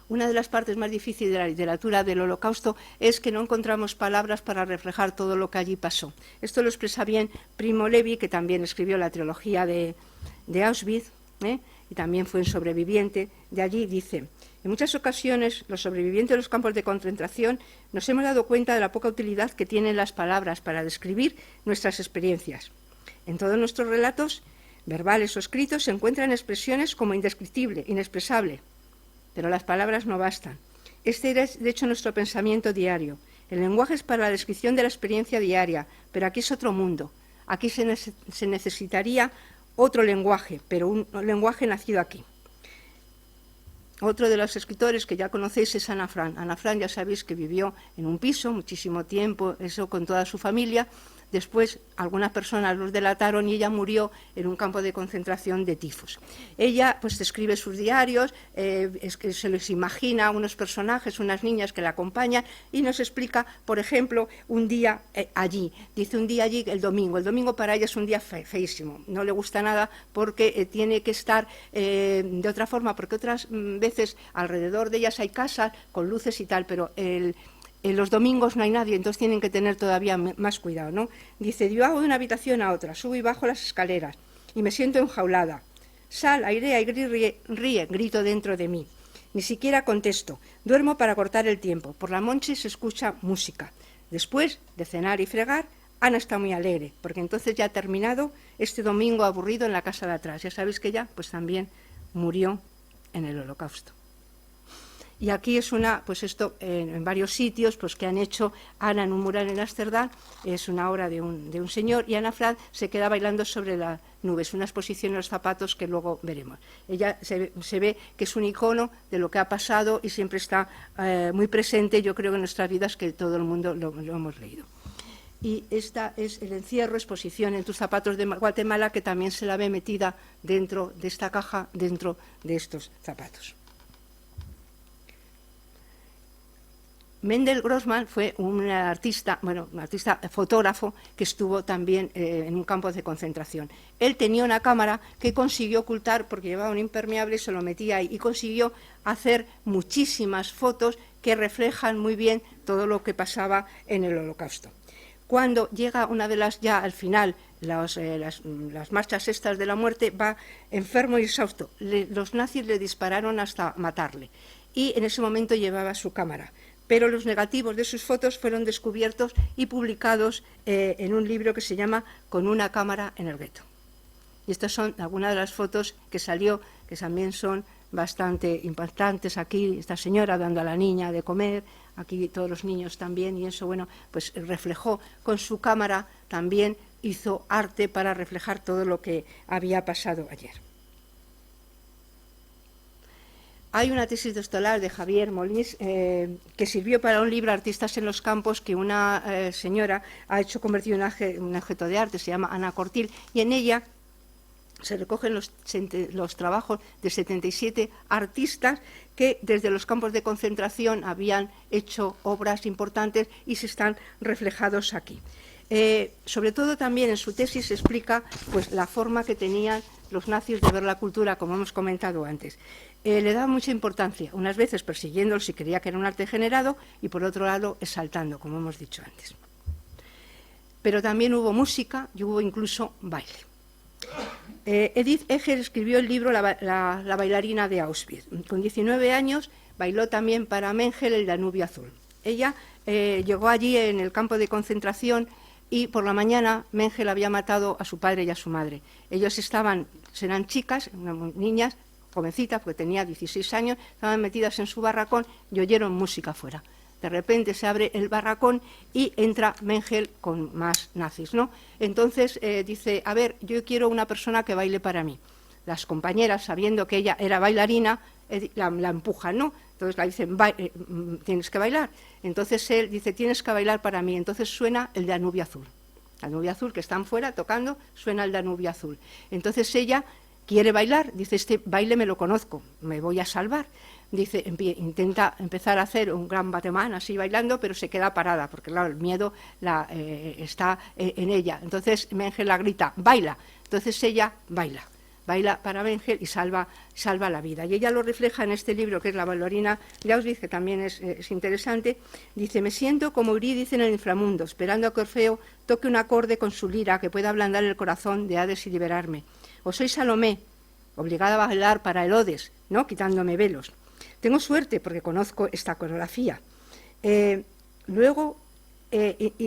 Una de las partes más difíciles de la literatura del Holocausto es que no encontramos palabras para reflejar todo lo que allí pasó. Esto lo expresa bien Primo Levi, que también escribió la trilogía de Auschwitz, y también fue un sobreviviente. De allí dice, en muchas ocasiones los sobrevivientes de los campos de concentración nos hemos dado cuenta de la poca utilidad que tienen las palabras para describir nuestras experiencias. En todos nuestros relatos, verbales o escritos, se encuentran expresiones como indescriptible, inexpresable, pero las palabras no bastan. Este es, de hecho, nuestro pensamiento diario. El lenguaje es para la descripción de la experiencia diaria, pero aquí es otro mundo. Aquí se necesitaría otro lenguaje, pero un lenguaje nacido aquí. Otro de los escritores que ya conocéis es Ana Frank. Ana Frank, ya sabéis que vivió en un piso muchísimo tiempo, eso con toda su familia. Después algunas personas los delataron y ella murió en un campo de concentración de tifus. Ella pues escribe sus diarios, es que se les imagina unos personajes, unas niñas que la acompañan y nos explica, por ejemplo, un día allí. Dice un día allí, el domingo. El domingo para ella es un día feísimo. No le gusta nada porque tiene que estar de otra forma, porque otras veces alrededor de ellas hay casas con luces y tal, pero en los domingos no hay nadie, entonces tienen que tener todavía más cuidado, ¿no? Dice, yo hago de una habitación a otra, subo y bajo las escaleras y me siento enjaulada. Sal, airea y ríe, grito dentro de mí. Ni siquiera contesto, duermo para cortar el tiempo. Por la noche se escucha música. Después de cenar y fregar, Ana está muy alegre, porque entonces ya ha terminado este domingo aburrido en la casa de atrás. Ya sabéis que ella pues también murió en el Holocausto. Y aquí es pues esto en varios sitios pues que han hecho Ana en un mural en Ámsterdam, es una obra de un señor, y Ana Frank se queda bailando sobre las nubes, una exposición de los zapatos que luego veremos. Ella se ve que es un icono de lo que ha pasado y siempre está muy presente, yo creo, en nuestras vidas, que todo el mundo lo hemos leído. Y esta es el encierro, exposición en tus zapatos de Guatemala, que también se la ve metida dentro de esta caja, dentro de estos zapatos. Mendel Grossman fue un artista fotógrafo que estuvo también en un campo de concentración. Él tenía una cámara que consiguió ocultar, porque llevaba un impermeable, se lo metía ahí, y consiguió hacer muchísimas fotos que reflejan muy bien todo lo que pasaba en el Holocausto. Cuando llega una de las, ya al final, las marchas estas de la muerte, va enfermo y exhausto. Los nazis le dispararon hasta matarle, y en ese momento llevaba su cámara. Pero los negativos de sus fotos fueron descubiertos y publicados en un libro que se llama Con una cámara en el gueto. Y estas son algunas de las fotos que salió, que también son bastante impactantes. Aquí esta señora dando a la niña de comer, aquí todos los niños también, y eso, bueno, pues reflejó con su cámara, también hizo arte para reflejar todo lo que había pasado ayer. Hay una tesis doctoral de Javier Molins que sirvió para un libro, Artistas en los campos, que una señora ha hecho convertir en un objeto de arte, se llama Ana Cortil, y en ella se recogen los trabajos de 77 artistas que desde los campos de concentración habían hecho obras importantes y se están reflejados aquí. Sobre todo también en su tesis explica pues, la forma que tenían los nazis de ver la cultura, como hemos comentado antes. Le daba mucha importancia, unas veces persiguiéndolo si creía que era un arte generado, y por otro lado exaltando, como hemos dicho antes. Pero también hubo música y hubo incluso baile. Edith Eger escribió el libro La bailarina de Auschwitz. Con 19 años bailó también para Mengel el Danubio Azul. Ella llegó allí en el campo de concentración y por la mañana Mengel había matado a su padre y a su madre. Ellos eran chicas, niñas, jovencitas, porque tenía 16 años, estaban metidas en su barracón y oyeron música fuera. De repente se abre el barracón y entra Mengel con más nazis, ¿no? Entonces dice, a ver, yo quiero una persona que baile para mí. Las compañeras, sabiendo que ella era bailarina, la empujan, ¿no? Entonces la dicen, tienes que bailar. Entonces él dice, tienes que bailar para mí. Entonces suena el Danubio Azul. Danubio Azul, que están fuera tocando, suena el Danubio Azul. Entonces ella quiere bailar, dice, este baile me lo conozco, me voy a salvar. Dice, intenta empezar a hacer un gran batemán así bailando, pero se queda parada, porque claro, el miedo está en ella. Entonces Mengel la grita, baila. Entonces ella baila para Mengel y salva la vida. Y ella lo refleja en este libro, que es La bailarina de Auschwitz, que también es interesante. Dice, me siento como Eurídice en el inframundo, esperando a que Orfeo toque un acorde con su lira que pueda ablandar el corazón de Hades y liberarme. O soy Salomé, obligada a bailar para Herodes, ¿no?, quitándome velos. Tengo suerte porque conozco esta coreografía. Luego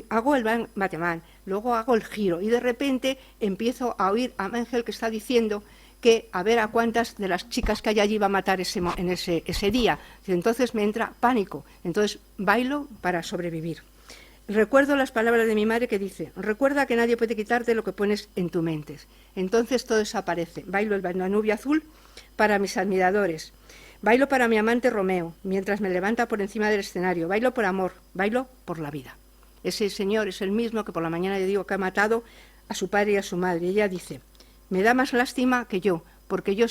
hago el batemán, luego hago el giro y de repente empiezo a oír a Mengel que está diciendo que a ver a cuántas de las chicas que hay allí va a matar ese día. Entonces me entra pánico, entonces bailo para sobrevivir. Recuerdo las palabras de mi madre que dice, recuerda que nadie puede quitarte lo que pones en tu mente. Entonces todo desaparece. Bailo el Danubio Azul para mis admiradores. Bailo para mi amante Romeo, mientras me levanta por encima del escenario. Bailo por amor, bailo por la vida. Ese señor es el mismo que por la mañana le digo que ha matado a su padre y a su madre. Y ella dice, me da más lástima que yo, porque yo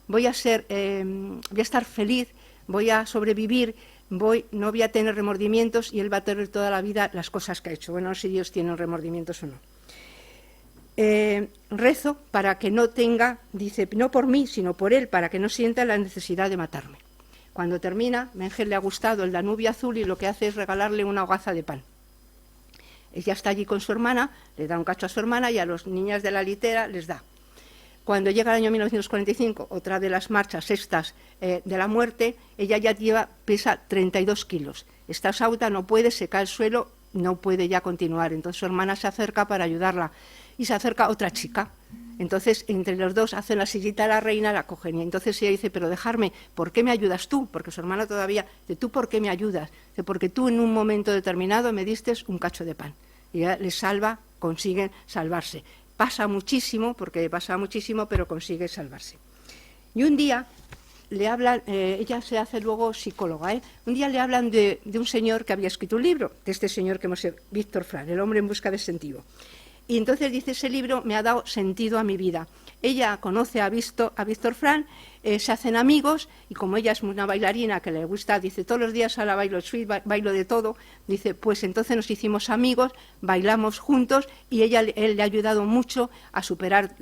voy a estar feliz, voy a sobrevivir, no voy a tener remordimientos y él va a tener toda la vida las cosas que ha hecho. Bueno, no sé si Dios tiene remordimientos o no. Rezo para que no tenga, dice, no por mí, sino por él, para que no sienta la necesidad de matarme. Cuando termina, Mengel le ha gustado el Danubio Azul y lo que hace es regalarle una hogaza de pan. Ella está allí con su hermana, le da un cacho a su hermana y a las niñas de la litera les da. Cuando llega el año 1945, otra de las marchas estas de la muerte, ella ya pesa 32 kilos. Está exhausta, no puede, se cae al suelo, no puede ya continuar. Entonces su hermana se acerca para ayudarla y se acerca otra chica. Entonces entre los dos hacen la sillita a la reina, la cogen y entonces ella dice, pero dejarme, ¿por qué me ayudas tú? Porque su hermana todavía, dice, ¿tú por qué me ayudas? Dice, porque tú en un momento determinado me diste un cacho de pan. Y ella les salva, consiguen salvarse. Pasa muchísimo, pero consigue salvarse. Y un día le hablan, ella se hace luego psicóloga, un día le hablan de un señor que había escrito un libro, de este señor que hemos visto, Víctor Frank, El hombre en busca de sentido. Y entonces dice, ese libro me ha dado sentido a mi vida. Ella conoce a Víctor Frank, se hacen amigos y como ella es una bailarina que le gusta, dice, todos los días ahora bailo suite, bailo de todo, dice, pues entonces nos hicimos amigos, bailamos juntos y él le ha ayudado mucho a superar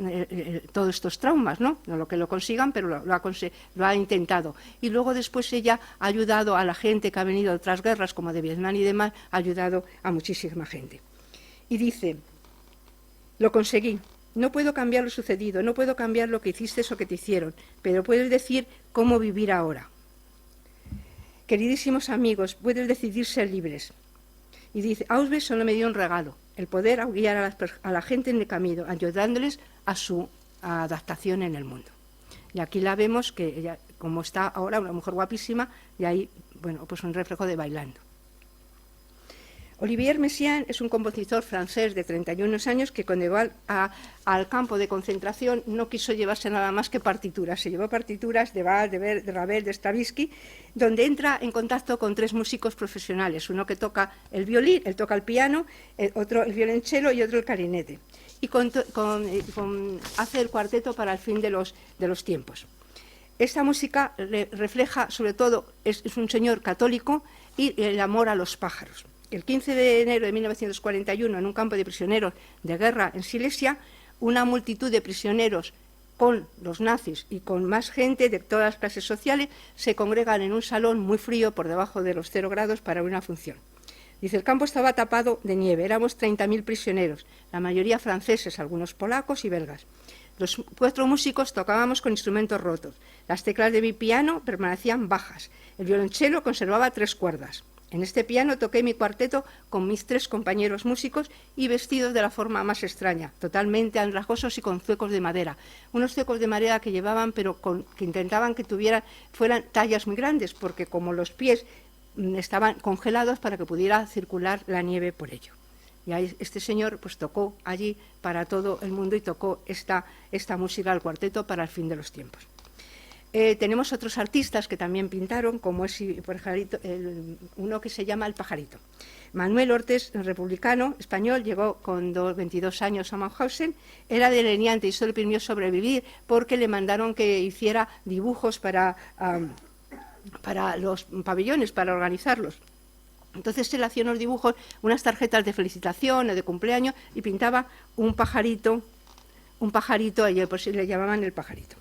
todos estos traumas, ¿no? No lo que lo consigan, pero lo ha intentado. Y luego después ella ha ayudado a la gente que ha venido de otras guerras, como de Vietnam y demás, ha ayudado a muchísima gente. Y dice, lo conseguí. No puedo cambiar lo sucedido, no puedo cambiar lo que hiciste o que te hicieron, pero puedes decir cómo vivir ahora. Queridísimos amigos, puedes decidir ser libres. Y dice, Auschwitz solo me dio un regalo, el poder guiar a la gente en el camino, ayudándoles a su adaptación en el mundo. Y aquí la vemos que ella, como está ahora, una mujer guapísima, y ahí, bueno, pues un reflejo de bailando. Olivier Messiaen es un compositor francés de 31 años que cuando llegó al campo de concentración no quiso llevarse nada más que partituras. Se llevó partituras de Bach, de Ravel, de Stravinsky, donde entra en contacto con tres músicos profesionales. Uno que toca el violín, él toca el piano, otro el violonchelo y otro el clarinete. Y hace el cuarteto para el fin de los tiempos. Esta música refleja, sobre todo, es un señor católico y el amor a los pájaros. El 15 de enero de 1941, en un campo de prisioneros de guerra en Silesia, una multitud de prisioneros con los nazis y con más gente de todas las clases sociales se congregan en un salón muy frío por debajo de los 0 grados para una función. Dice, el campo estaba tapado de nieve, éramos 30.000 prisioneros, la mayoría franceses, algunos polacos y belgas. Los 4 músicos tocábamos con instrumentos rotos. Las teclas de mi piano permanecían bajas. El violonchelo conservaba 3 cuerdas. En este piano toqué mi cuarteto con mis 3 compañeros músicos y vestidos de la forma más extraña, totalmente andrajosos y con zuecos de madera. Unos zuecos de madera que llevaban, pero que intentaban que fueran tallas muy grandes, porque como los pies estaban congelados para que pudiera circular la nieve por ello. Y ahí este señor pues tocó allí para todo el mundo y tocó esta música al cuarteto para el fin de los tiempos. Tenemos otros artistas que también pintaron, como es uno que se llama El Pajarito. Manuel Ortes, republicano español, llegó con 22 años a Mauthausen, era delineante y solo permitió sobrevivir porque le mandaron que hiciera dibujos para los pabellones, para organizarlos. Entonces él hacía unos dibujos, unas tarjetas de felicitación o de cumpleaños y pintaba un pajarito, ayer pues le llamaban El Pajarito.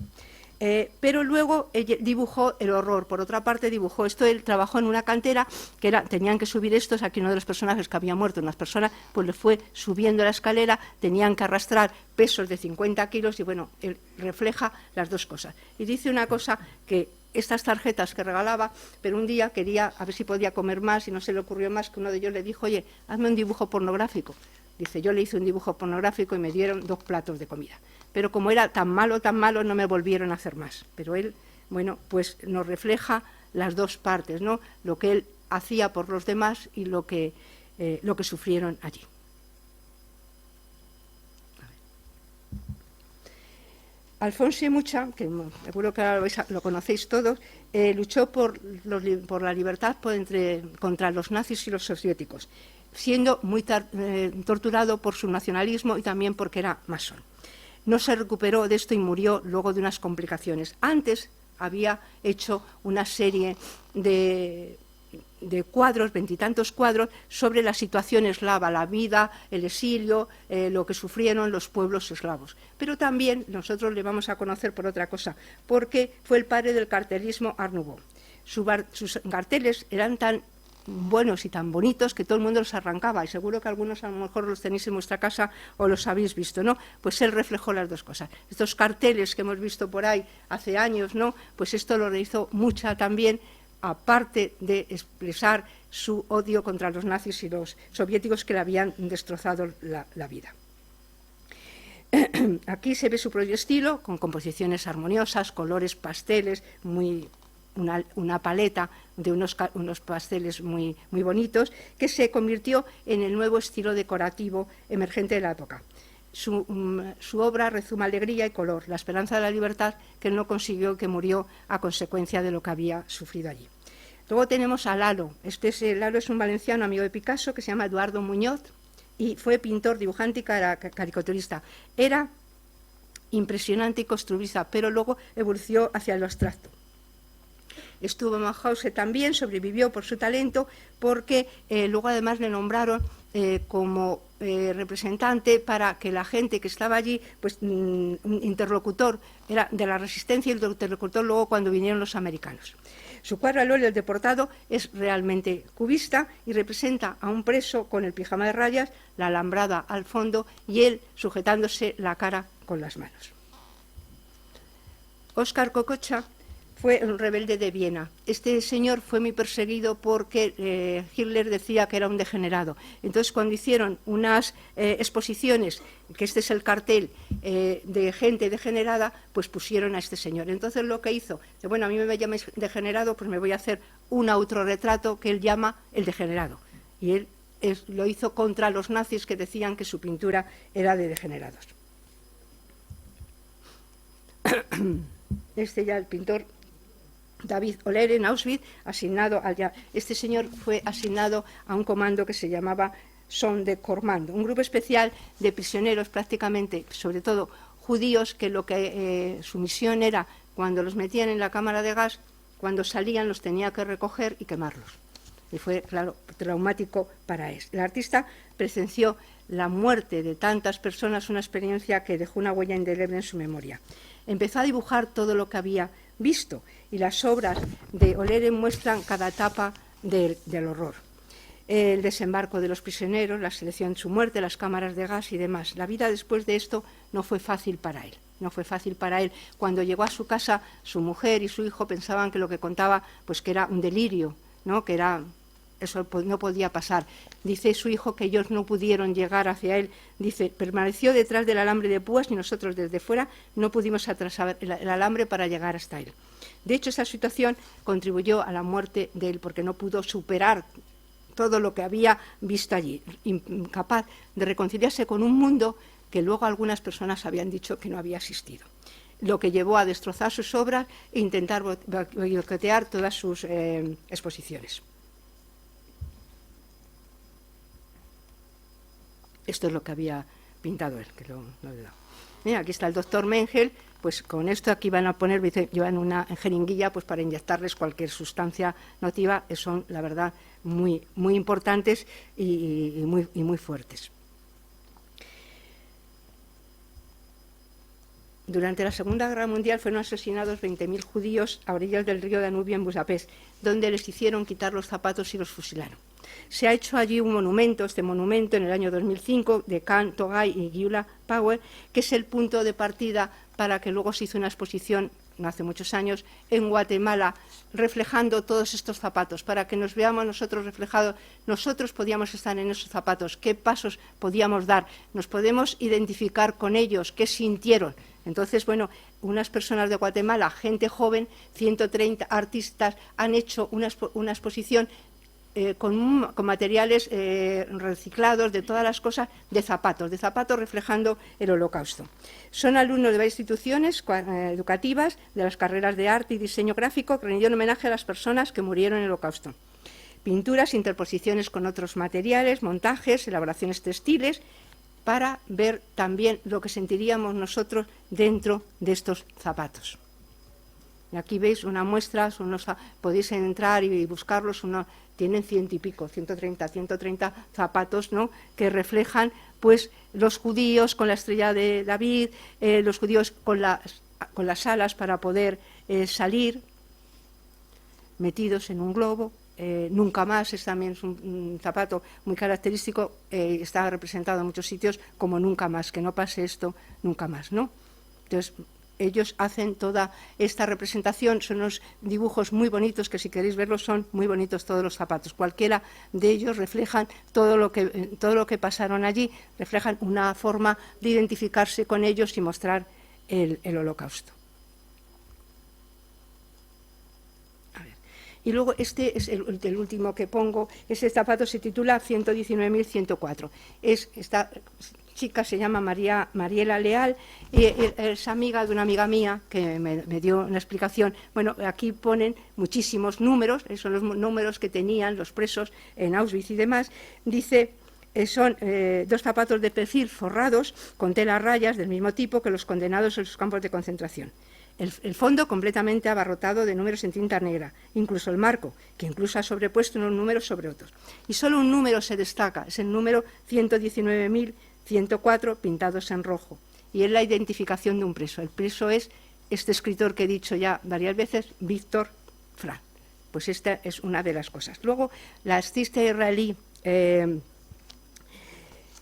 Pero luego dibujó el horror. Por otra parte dibujó esto, él trabajó en una cantera que tenían que subir estos, aquí uno de los personajes que había muerto, unas personas, pues le fue subiendo la escalera, tenían que arrastrar pesos de 50 kilos y bueno, él refleja las dos cosas. Y dice una cosa que estas tarjetas que regalaba, pero un día quería a ver si podía comer más y no se le ocurrió más que uno de ellos le dijo, oye, hazme un dibujo pornográfico. Dice, yo le hice un dibujo pornográfico y me dieron 2 platos de comida. Pero como era tan malo, no me volvieron a hacer más. Pero él, bueno, pues nos refleja las dos partes, ¿no? Lo que él hacía por los demás y lo que sufrieron allí. Alfonso Mucha, que seguro que ahora lo conocéis todos, luchó por la libertad contra los nazis y los soviéticos, siendo muy torturado por su nacionalismo y también porque era masón. No se recuperó de esto y murió luego de unas complicaciones. Antes había hecho una serie de cuadros, 20 y tantos cuadros, sobre la situación eslava, la vida, el exilio, lo que sufrieron los pueblos eslavos. Pero también nosotros le vamos a conocer por otra cosa, porque fue el padre del cartelismo Art Nouveau. Sus carteles eran tan buenos y tan bonitos que todo el mundo los arrancaba, y seguro que algunos a lo mejor los tenéis en vuestra casa o los habéis visto, ¿no? Pues él reflejó las dos cosas. Estos carteles que hemos visto por ahí hace años, ¿no? Pues esto lo realizó Mucha también, aparte de expresar su odio contra los nazis y los soviéticos que le habían destrozado la vida. Aquí se ve su propio estilo, con composiciones armoniosas, colores pasteles, una paleta de unos pasteles muy bonitos, que se convirtió en el nuevo estilo decorativo emergente de la época. Su obra rezuma alegría y color, la esperanza de la libertad que él no consiguió, que murió a consecuencia de lo que había sufrido allí. Luego tenemos a Lalo. Lalo es un valenciano amigo de Picasso que se llama Eduardo Muñoz y fue pintor, dibujante y caricaturista. Era impresionante y costumbrista, pero luego evolucionó hacia lo abstracto. Estuvo en Mauthausen también, sobrevivió por su talento, porque luego además le nombraron como representante para que la gente que estaba allí, pues un interlocutor, era de la resistencia y el interlocutor luego cuando vinieron los americanos. Su cuadro al óleo, El deportado, es realmente cubista y representa a un preso con el pijama de rayas, la alambrada al fondo y él sujetándose la cara con las manos. Óscar Kokocha fue un rebelde de Viena. Este señor fue muy perseguido porque Hitler decía que era un degenerado. Entonces, cuando hicieron unas exposiciones, que este es el cartel de gente degenerada, pues pusieron a este señor. Entonces, lo que hizo, bueno, a mí me llamáis degenerado, pues me voy a hacer un autorretrato que él llama el degenerado. Y él lo hizo contra los nazis que decían que su pintura era de degenerados. Ya el pintor David Oller en Auschwitz, este señor fue asignado a un comando que se llamaba Sonderkommando, un grupo especial de prisioneros prácticamente, sobre todo judíos, que su misión era, cuando los metían en la cámara de gas, cuando salían los tenía que recoger y quemarlos. Y fue, claro, traumático para él. El artista presenció la muerte de tantas personas, una experiencia que dejó una huella indeleble en su memoria. Empezó a dibujar todo lo que había visto y las obras de Oller muestran cada etapa del horror. El desembarco de los prisioneros, la selección de su muerte, las cámaras de gas y demás. La vida después de esto no fue fácil para él. no fue fácil para él. Cuando llegó a su casa, su mujer y su hijo pensaban que lo que contaba, pues que era un delirio, ¿no? Que era, eso no podía pasar. Dice su hijo que ellos no pudieron llegar hacia él. Dice, permaneció detrás del alambre de púas y nosotros desde fuera no pudimos atravesar el alambre para llegar hasta él. De hecho, esa situación contribuyó a la muerte de él porque no pudo superar todo lo que había visto allí, incapaz de reconciliarse con un mundo que luego algunas personas habían dicho que no había existido, lo que llevó a destrozar sus obras e intentar boicotear todas sus exposiciones. Esto es lo que había pintado él, que lo he dado. Aquí está el doctor Mengel, pues con esto aquí van a poner, llevan una jeringuilla pues para inyectarles cualquier sustancia nociva, que son, la verdad, muy importantes y muy fuertes. Durante la Segunda Guerra Mundial fueron asesinados 20.000 judíos a orillas del río Danubio en Budapest, donde les hicieron quitar los zapatos y los fusilaron. Se ha hecho allí un monumento, este monumento en el año 2005, de Kahn, Togay y Gyula Power, que es el punto de partida para que luego se hizo una exposición, no hace muchos años, en Guatemala, reflejando todos estos zapatos, para que nos veamos nosotros reflejados. Nosotros podíamos estar en esos zapatos, qué pasos podíamos dar, nos podemos identificar con ellos, qué sintieron. Entonces, bueno, unas personas de Guatemala, gente joven, 130 artistas, han hecho una exposición con materiales reciclados de todas las cosas, de zapatos reflejando el Holocausto. Son alumnos de varias instituciones educativas de las carreras de arte y diseño gráfico que rindieron homenaje a las personas que murieron en el Holocausto. Pinturas, interposiciones con otros materiales, montajes, elaboraciones textiles, para ver también lo que sentiríamos nosotros dentro de estos zapatos. Y aquí veis una muestra, podéis entrar y buscarlos, tienen 100 y pico, 130 zapatos, ¿no?, que reflejan pues los judíos con la estrella de David, los judíos con las alas para poder salir, metidos en un globo. Nunca más es también un zapato muy característico, está representado en muchos sitios como nunca más, que no pase esto nunca más, ¿no? Entonces, ellos hacen toda esta representación, son unos dibujos muy bonitos que si queréis verlos son muy bonitos todos los zapatos. Cualquiera de ellos reflejan todo lo que pasaron allí, reflejan una forma de identificarse con ellos y mostrar el Holocausto. Y luego este es el último que pongo, ese zapato se titula 119.104. Esta chica se llama Mariela Leal, es amiga de una amiga mía que me dio una explicación. Bueno, aquí ponen muchísimos números, son los números que tenían los presos en Auschwitz y demás. Dice, son 2 zapatos de perfil forrados con telas rayas del mismo tipo que los condenados en los campos de concentración. El fondo completamente abarrotado de números en tinta negra, incluso el marco, que incluso ha sobrepuesto unos números sobre otros. Y solo un número se destaca, es el número 119.104 pintados en rojo. Y es la identificación de un preso. El preso es este escritor que he dicho ya varias veces, Víctor Frank. Pues esta es una de las cosas. Luego, la artista israelí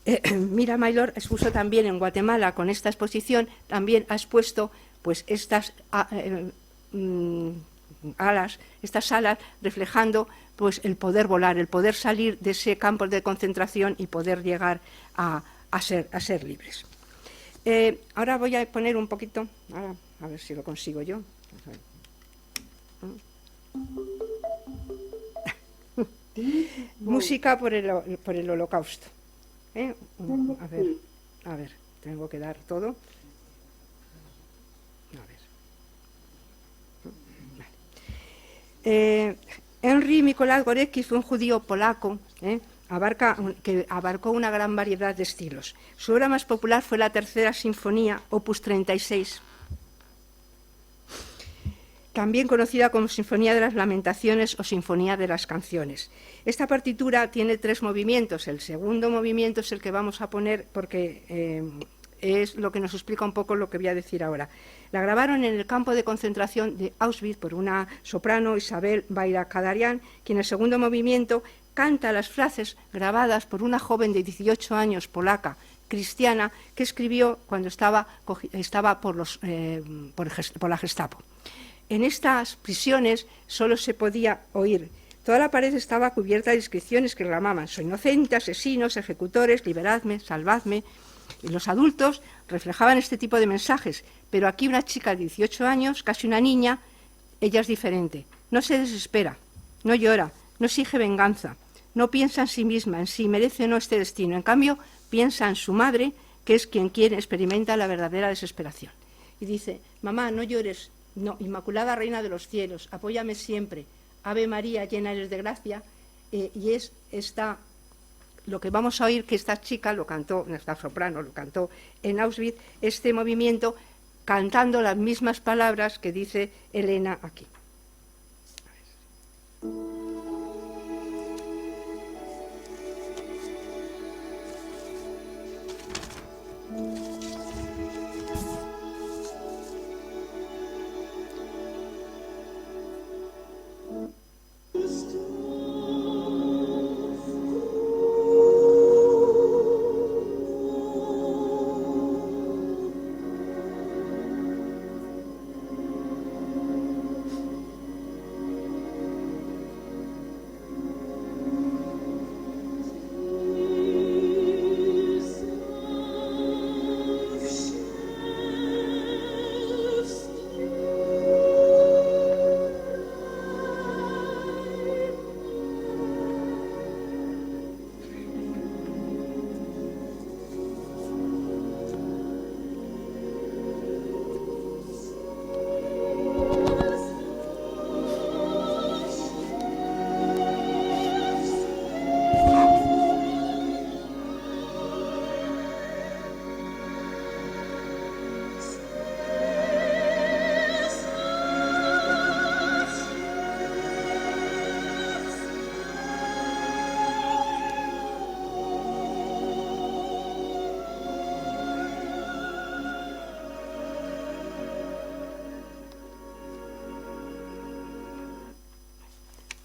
Mira Maylor expuso también en Guatemala con esta exposición, también ha expuesto pues estas alas reflejando pues el poder volar, el poder salir de ese campo de concentración y poder llegar a ser libres. Ahora voy a poner un poquito, a ver si lo consigo yo. Música por el Holocausto. A ver, tengo que dar todo. Henry Mikołaj Górecki fue un judío polaco que abarcó una gran variedad de estilos. Su obra más popular fue la Tercera Sinfonía, opus 36, también conocida como Sinfonía de las Lamentaciones o Sinfonía de las Canciones. Esta partitura tiene 3 movimientos. El segundo movimiento es el que vamos a poner porque es lo que nos explica un poco lo que voy a decir ahora. La grabaron en el campo de concentración de Auschwitz por una soprano, Isabel Bayrakadarian, quien en el segundo movimiento canta las frases grabadas por una joven de 18 años polaca cristiana que escribió cuando estaba por la Gestapo. En estas prisiones solo se podía oír. Toda la pared estaba cubierta de inscripciones que reclamaban: soy inocente, asesinos, ejecutores, liberadme, salvadme. Y los adultos reflejaban este tipo de mensajes, pero aquí una chica de 18 años, casi una niña, ella es diferente. No se desespera, no llora, no exige venganza, no piensa en sí misma, en si merece o no este destino. En cambio, piensa en su madre, que es quien experimenta la verdadera desesperación. Y dice: mamá, no llores, no, Inmaculada Reina de los Cielos, apóyame siempre, Ave María, llena eres de gracia. Y es lo que vamos a oír, que esta chica lo cantó, esta soprano lo cantó en Auschwitz, este movimiento, cantando las mismas palabras que dice Elena aquí.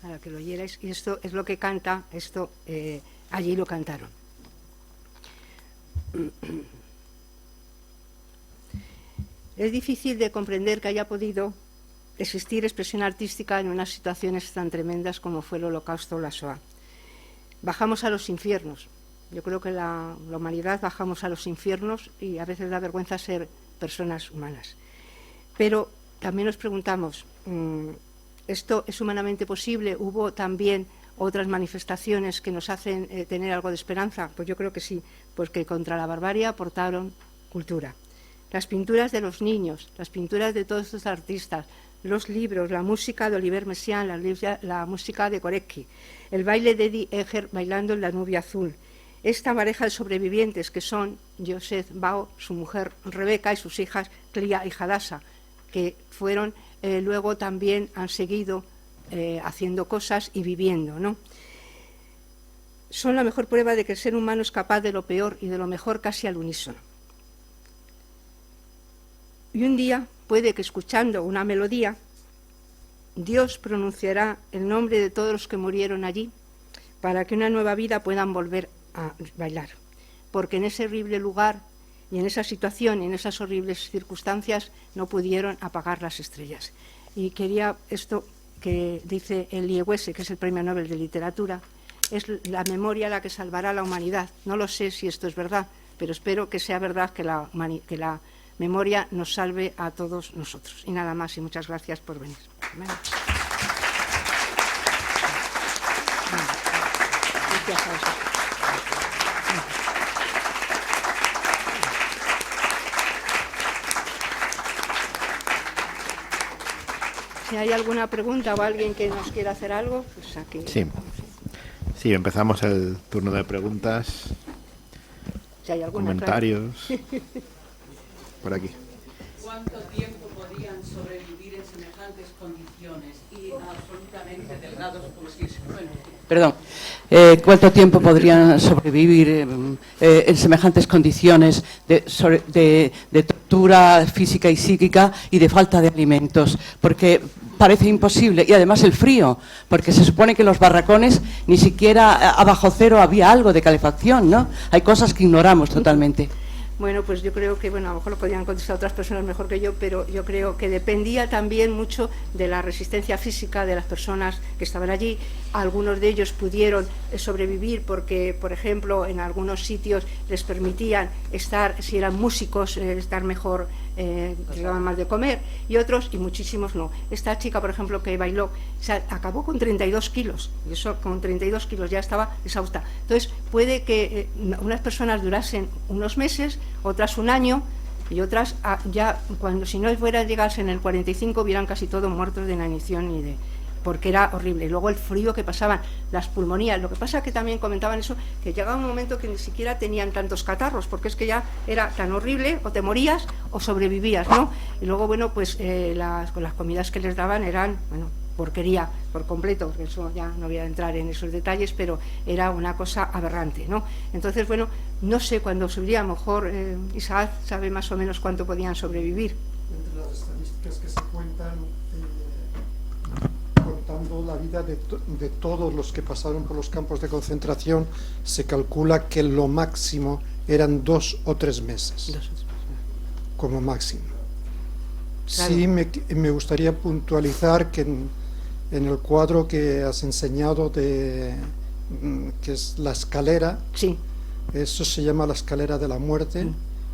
Para que lo oyerais, y esto es lo que canta, allí lo cantaron. Es difícil de comprender que haya podido existir expresión artística en unas situaciones tan tremendas como fue el Holocausto o la Shoah. Bajamos a los infiernos. Yo creo que la humanidad bajamos a los infiernos y a veces da vergüenza ser personas humanas. Pero también nos preguntamos, ¿esto es humanamente posible? ¿Hubo también otras manifestaciones que nos hacen tener algo de esperanza? Pues yo creo que sí, porque contra la barbarie aportaron cultura. Las pinturas de los niños, las pinturas de todos estos artistas, los libros, la música de Oliver Messiaen, la música de Gorecki, el baile de Eddie Eger bailando en la nube azul, esta pareja de sobrevivientes que son Joseph Bao, su mujer Rebeca y sus hijas Clea y Hadassah, que fueron luego también han seguido haciendo cosas y viviendo, ¿no? Son la mejor prueba de que el ser humano es capaz de lo peor y de lo mejor casi al unísono. Y un día puede que escuchando una melodía Dios pronunciará el nombre de todos los que murieron allí para que una nueva vida puedan volver a bailar, porque en ese horrible lugar y en esa situación y en esas horribles circunstancias no pudieron apagar las estrellas. Y quería esto que dice Elie Wiesel, que es el Premio Nobel de Literatura, es la memoria la que salvará a la humanidad. No lo sé si esto es verdad, pero espero que sea verdad, que la memoria nos salve a todos nosotros. Y nada más, y muchas gracias por venir. Gracias a vosotros. Si hay alguna pregunta o alguien que nos quiera hacer algo, pues aquí. Sí, empezamos el turno de preguntas, si hay alguna, comentarios. Claro. Por aquí. ¿Cuánto tiempo podían sobrevivir en semejante semejantes condiciones y absolutamente delgados, como si... Bueno, perdón, ¿cuánto tiempo podrían sobrevivir en semejantes condiciones de tortura física y psíquica y de falta de alimentos? Porque parece imposible. Y además el frío, porque se supone que en los barracones ni siquiera a bajo cero había algo de calefacción, ¿no? Hay cosas que ignoramos totalmente. Bueno, pues yo creo que, bueno, a lo mejor lo podrían contestar otras personas mejor que yo, pero yo creo que dependía también mucho de la resistencia física de las personas que estaban allí. Algunos de ellos pudieron sobrevivir porque, por ejemplo, en algunos sitios les permitían estar, si eran músicos, estar mejor, les daban más de comer, y otros, y muchísimos no. Esta chica, por ejemplo, que bailó, acabó con 32 kilos, y eso con 32 kilos ya estaba exhausta. Entonces, puede que unas personas durasen unos meses, otras un año, y otras ya, cuando si no fuera llegarse en el 45, hubieran casi todos muertos de inanición y de... porque era horrible. Y luego el frío que pasaban, las pulmonías. Lo que pasa que también comentaban eso, que llegaba un momento que ni siquiera tenían tantos catarros, porque es que ya era tan horrible, o te morías o sobrevivías, ¿no? Y luego, bueno, pues las comidas que les daban eran, bueno, porquería por completo, porque eso ya no voy a entrar en esos detalles, pero era una cosa aberrante, ¿no? Entonces, bueno, no sé cuándo subiría, a lo mejor Isaac sabe más o menos cuánto podían sobrevivir. Entre las estadísticas que se cuentan, contando la vida de todos los que pasaron por los campos de concentración, se calcula que lo máximo eran 2 o 3 meses, como máximo. Claro. Sí, me gustaría puntualizar que en el cuadro que has enseñado, que es la escalera, sí, eso se llama la escalera de la muerte,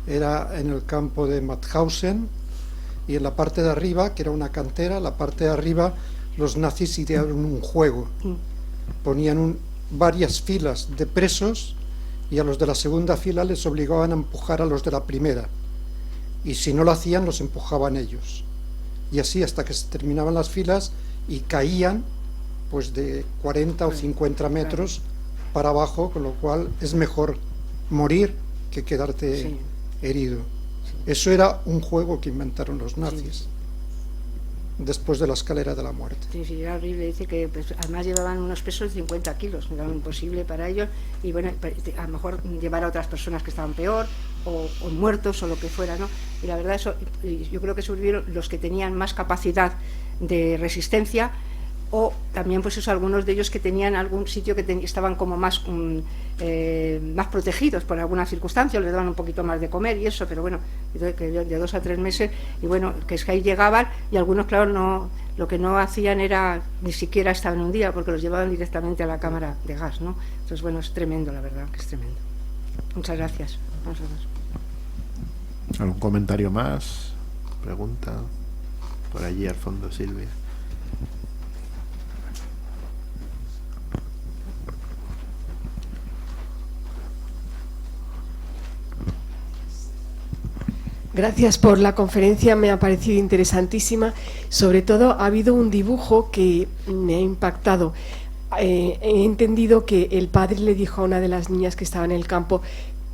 era en el campo de Mauthausen, y en la parte de arriba, que era una cantera, la parte de arriba, los nazis idearon un juego, ponían varias filas de presos y a los de la segunda fila les obligaban a empujar a los de la primera, y si no lo hacían los empujaban ellos, y así hasta que se terminaban las filas y caían pues de 40 o 50 metros para abajo, con lo cual es mejor morir que quedarte herido. Eso era un juego que inventaron los nazis después de la escalera de la muerte. Sí, sí, era horrible. Dice que pues, además llevaban unos pesos de 50 kilos, era imposible para ellos, y bueno, a lo mejor llevar a otras personas que estaban peor, o muertos, o lo que fuera, ¿no? Y la verdad, eso, yo creo que sobrevivieron los que tenían más capacidad de resistencia, o también pues eso, algunos de ellos que tenían algún sitio que estaban como más protegidos por alguna circunstancia, les daban un poquito más de comer y eso, pero bueno, de 2 a 3 meses, y bueno, que es que ahí llegaban, y algunos, claro, no, lo que no hacían era, ni siquiera estaban un día, porque los llevaban directamente a la cámara de gas, ¿no? Entonces, bueno, es tremendo, la verdad, que es tremendo. Muchas gracias. ¿Algún comentario más? ¿Pregunta? Por allí al fondo, Silvia. Gracias por la conferencia, me ha parecido interesantísima. Sobre todo ha habido un dibujo que me ha impactado. He entendido que el padre le dijo a una de las niñas que estaba en el campo: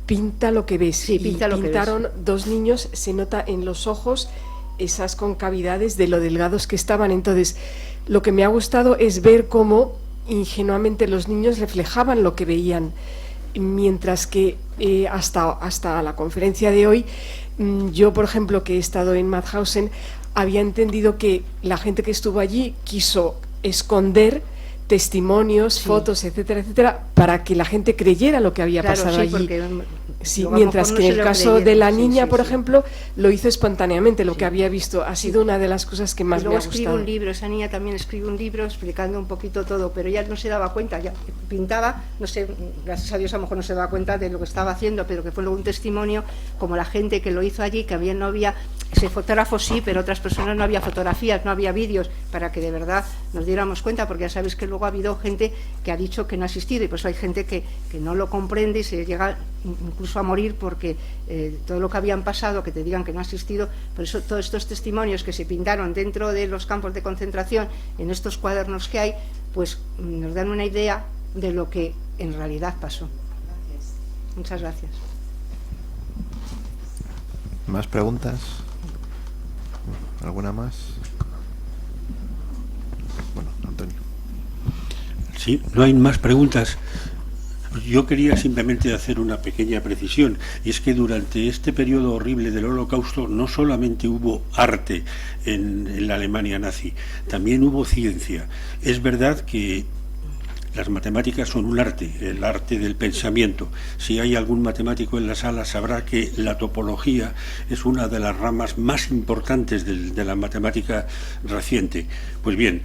pinta lo que ves. Sí, pinta lo que ves. Pintaron 2 niños, se nota en los ojos esas concavidades de lo delgados que estaban. Entonces, lo que me ha gustado es ver cómo ingenuamente los niños reflejaban lo que veían, mientras que hasta la conferencia de hoy, yo, por ejemplo, que he estado en Mauthausen, había entendido que la gente que estuvo allí quiso esconder testimonios, fotos, etcétera, etcétera, para que la gente creyera lo que había pasado allí. Porque, sí, mientras que en el caso de la niña, por ejemplo, lo hizo espontáneamente, lo que había visto. Ha sido una de las cosas que más me ha gustado. Escribe un libro, esa niña también escribe un libro explicando un poquito todo, pero ella no se daba cuenta, ya pintaba, no sé, gracias a Dios a lo mejor no se daba cuenta de lo que estaba haciendo, pero que fue luego un testimonio, como la gente que lo hizo allí, que no había, ese fotógrafo sí, pero otras personas no había fotografías, no había vídeos, para que de verdad nos diéramos cuenta, porque ya sabes que luego ha habido gente que ha dicho que no ha asistido, y por eso hay gente que no lo comprende y se llega incluso a morir porque todo lo que habían pasado, que te digan que no ha asistido. Por eso todos estos testimonios que se pintaron dentro de los campos de concentración, en estos cuadernos que hay, pues nos dan una idea de lo que en realidad pasó. Gracias. Muchas gracias. ¿Más preguntas? ¿Alguna más? Sí, no hay más preguntas. Yo quería simplemente hacer una pequeña precisión, y es que durante este periodo horrible del Holocausto no solamente hubo arte en la Alemania nazi, también hubo ciencia. Es verdad que las matemáticas son un arte, el arte del pensamiento. Si hay algún matemático en la sala sabrá que la topología es una de las ramas más importantes de la matemática reciente. Pues bien,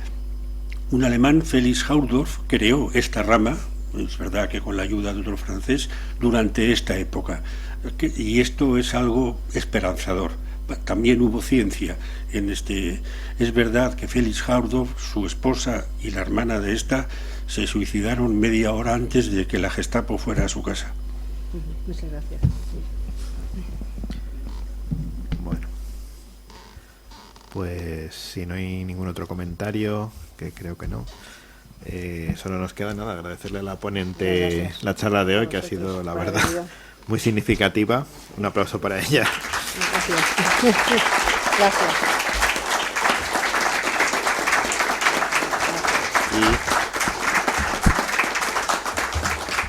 un alemán, Felix Hausdorff, creó esta rama, es verdad que con la ayuda de otro francés, durante esta época. Y esto es algo esperanzador. También hubo ciencia en este. Es verdad que Felix Hausdorff, su esposa y la hermana de esta, se suicidaron media hora antes de que la Gestapo fuera a su casa. Muchas gracias. Bueno, pues si no hay ningún otro comentario, que creo que no, solo nos queda nada, agradecerle a la ponente la charla de hoy, que ha sido, la verdad, muy significativa. Un aplauso para ella. Gracias. Gracias.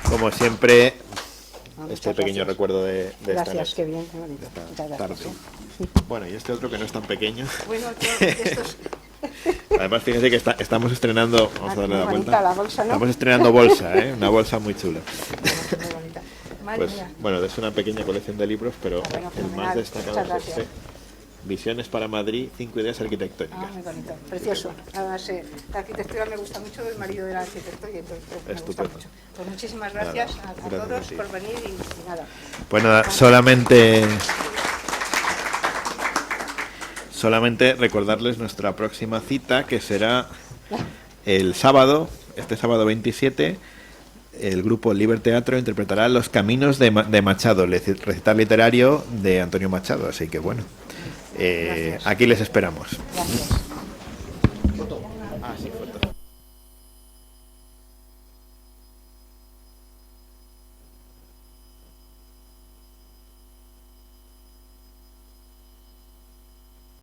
Y como siempre, Muchas este pequeño gracias. recuerdo de esta Gracias, noche, qué bien, qué bonito. de esta Muchas gracias. tarde. Bueno, y este otro que no es tan pequeño. Bueno, estos... Además, fíjense que estamos estrenando, vamos a darle muy la bonita vuelta. la bolsa, ¿no? Estamos estrenando bolsa, una bolsa muy chula. Muy bonita. Madre Pues mía. bueno, es una pequeña colección de libros, pero Bueno, el fenomenal. más destacado Muchas es gracias. este: Visiones para Madrid, 5 ideas arquitectónicas. Muy bonito, precioso. Además, la arquitectura me gusta mucho, el marido del arquitecto, y entonces me gusta Estupendo. mucho. Pues muchísimas gracias Nada, a gracias todos a ti. por venir y nada. Pues nada, solamente recordarles nuestra próxima cita, que será el sábado, este sábado 27. El grupo Liber Teatro interpretará Los Caminos de Machado, recital literario de Antonio Machado. Así que bueno, aquí les esperamos. Gracias.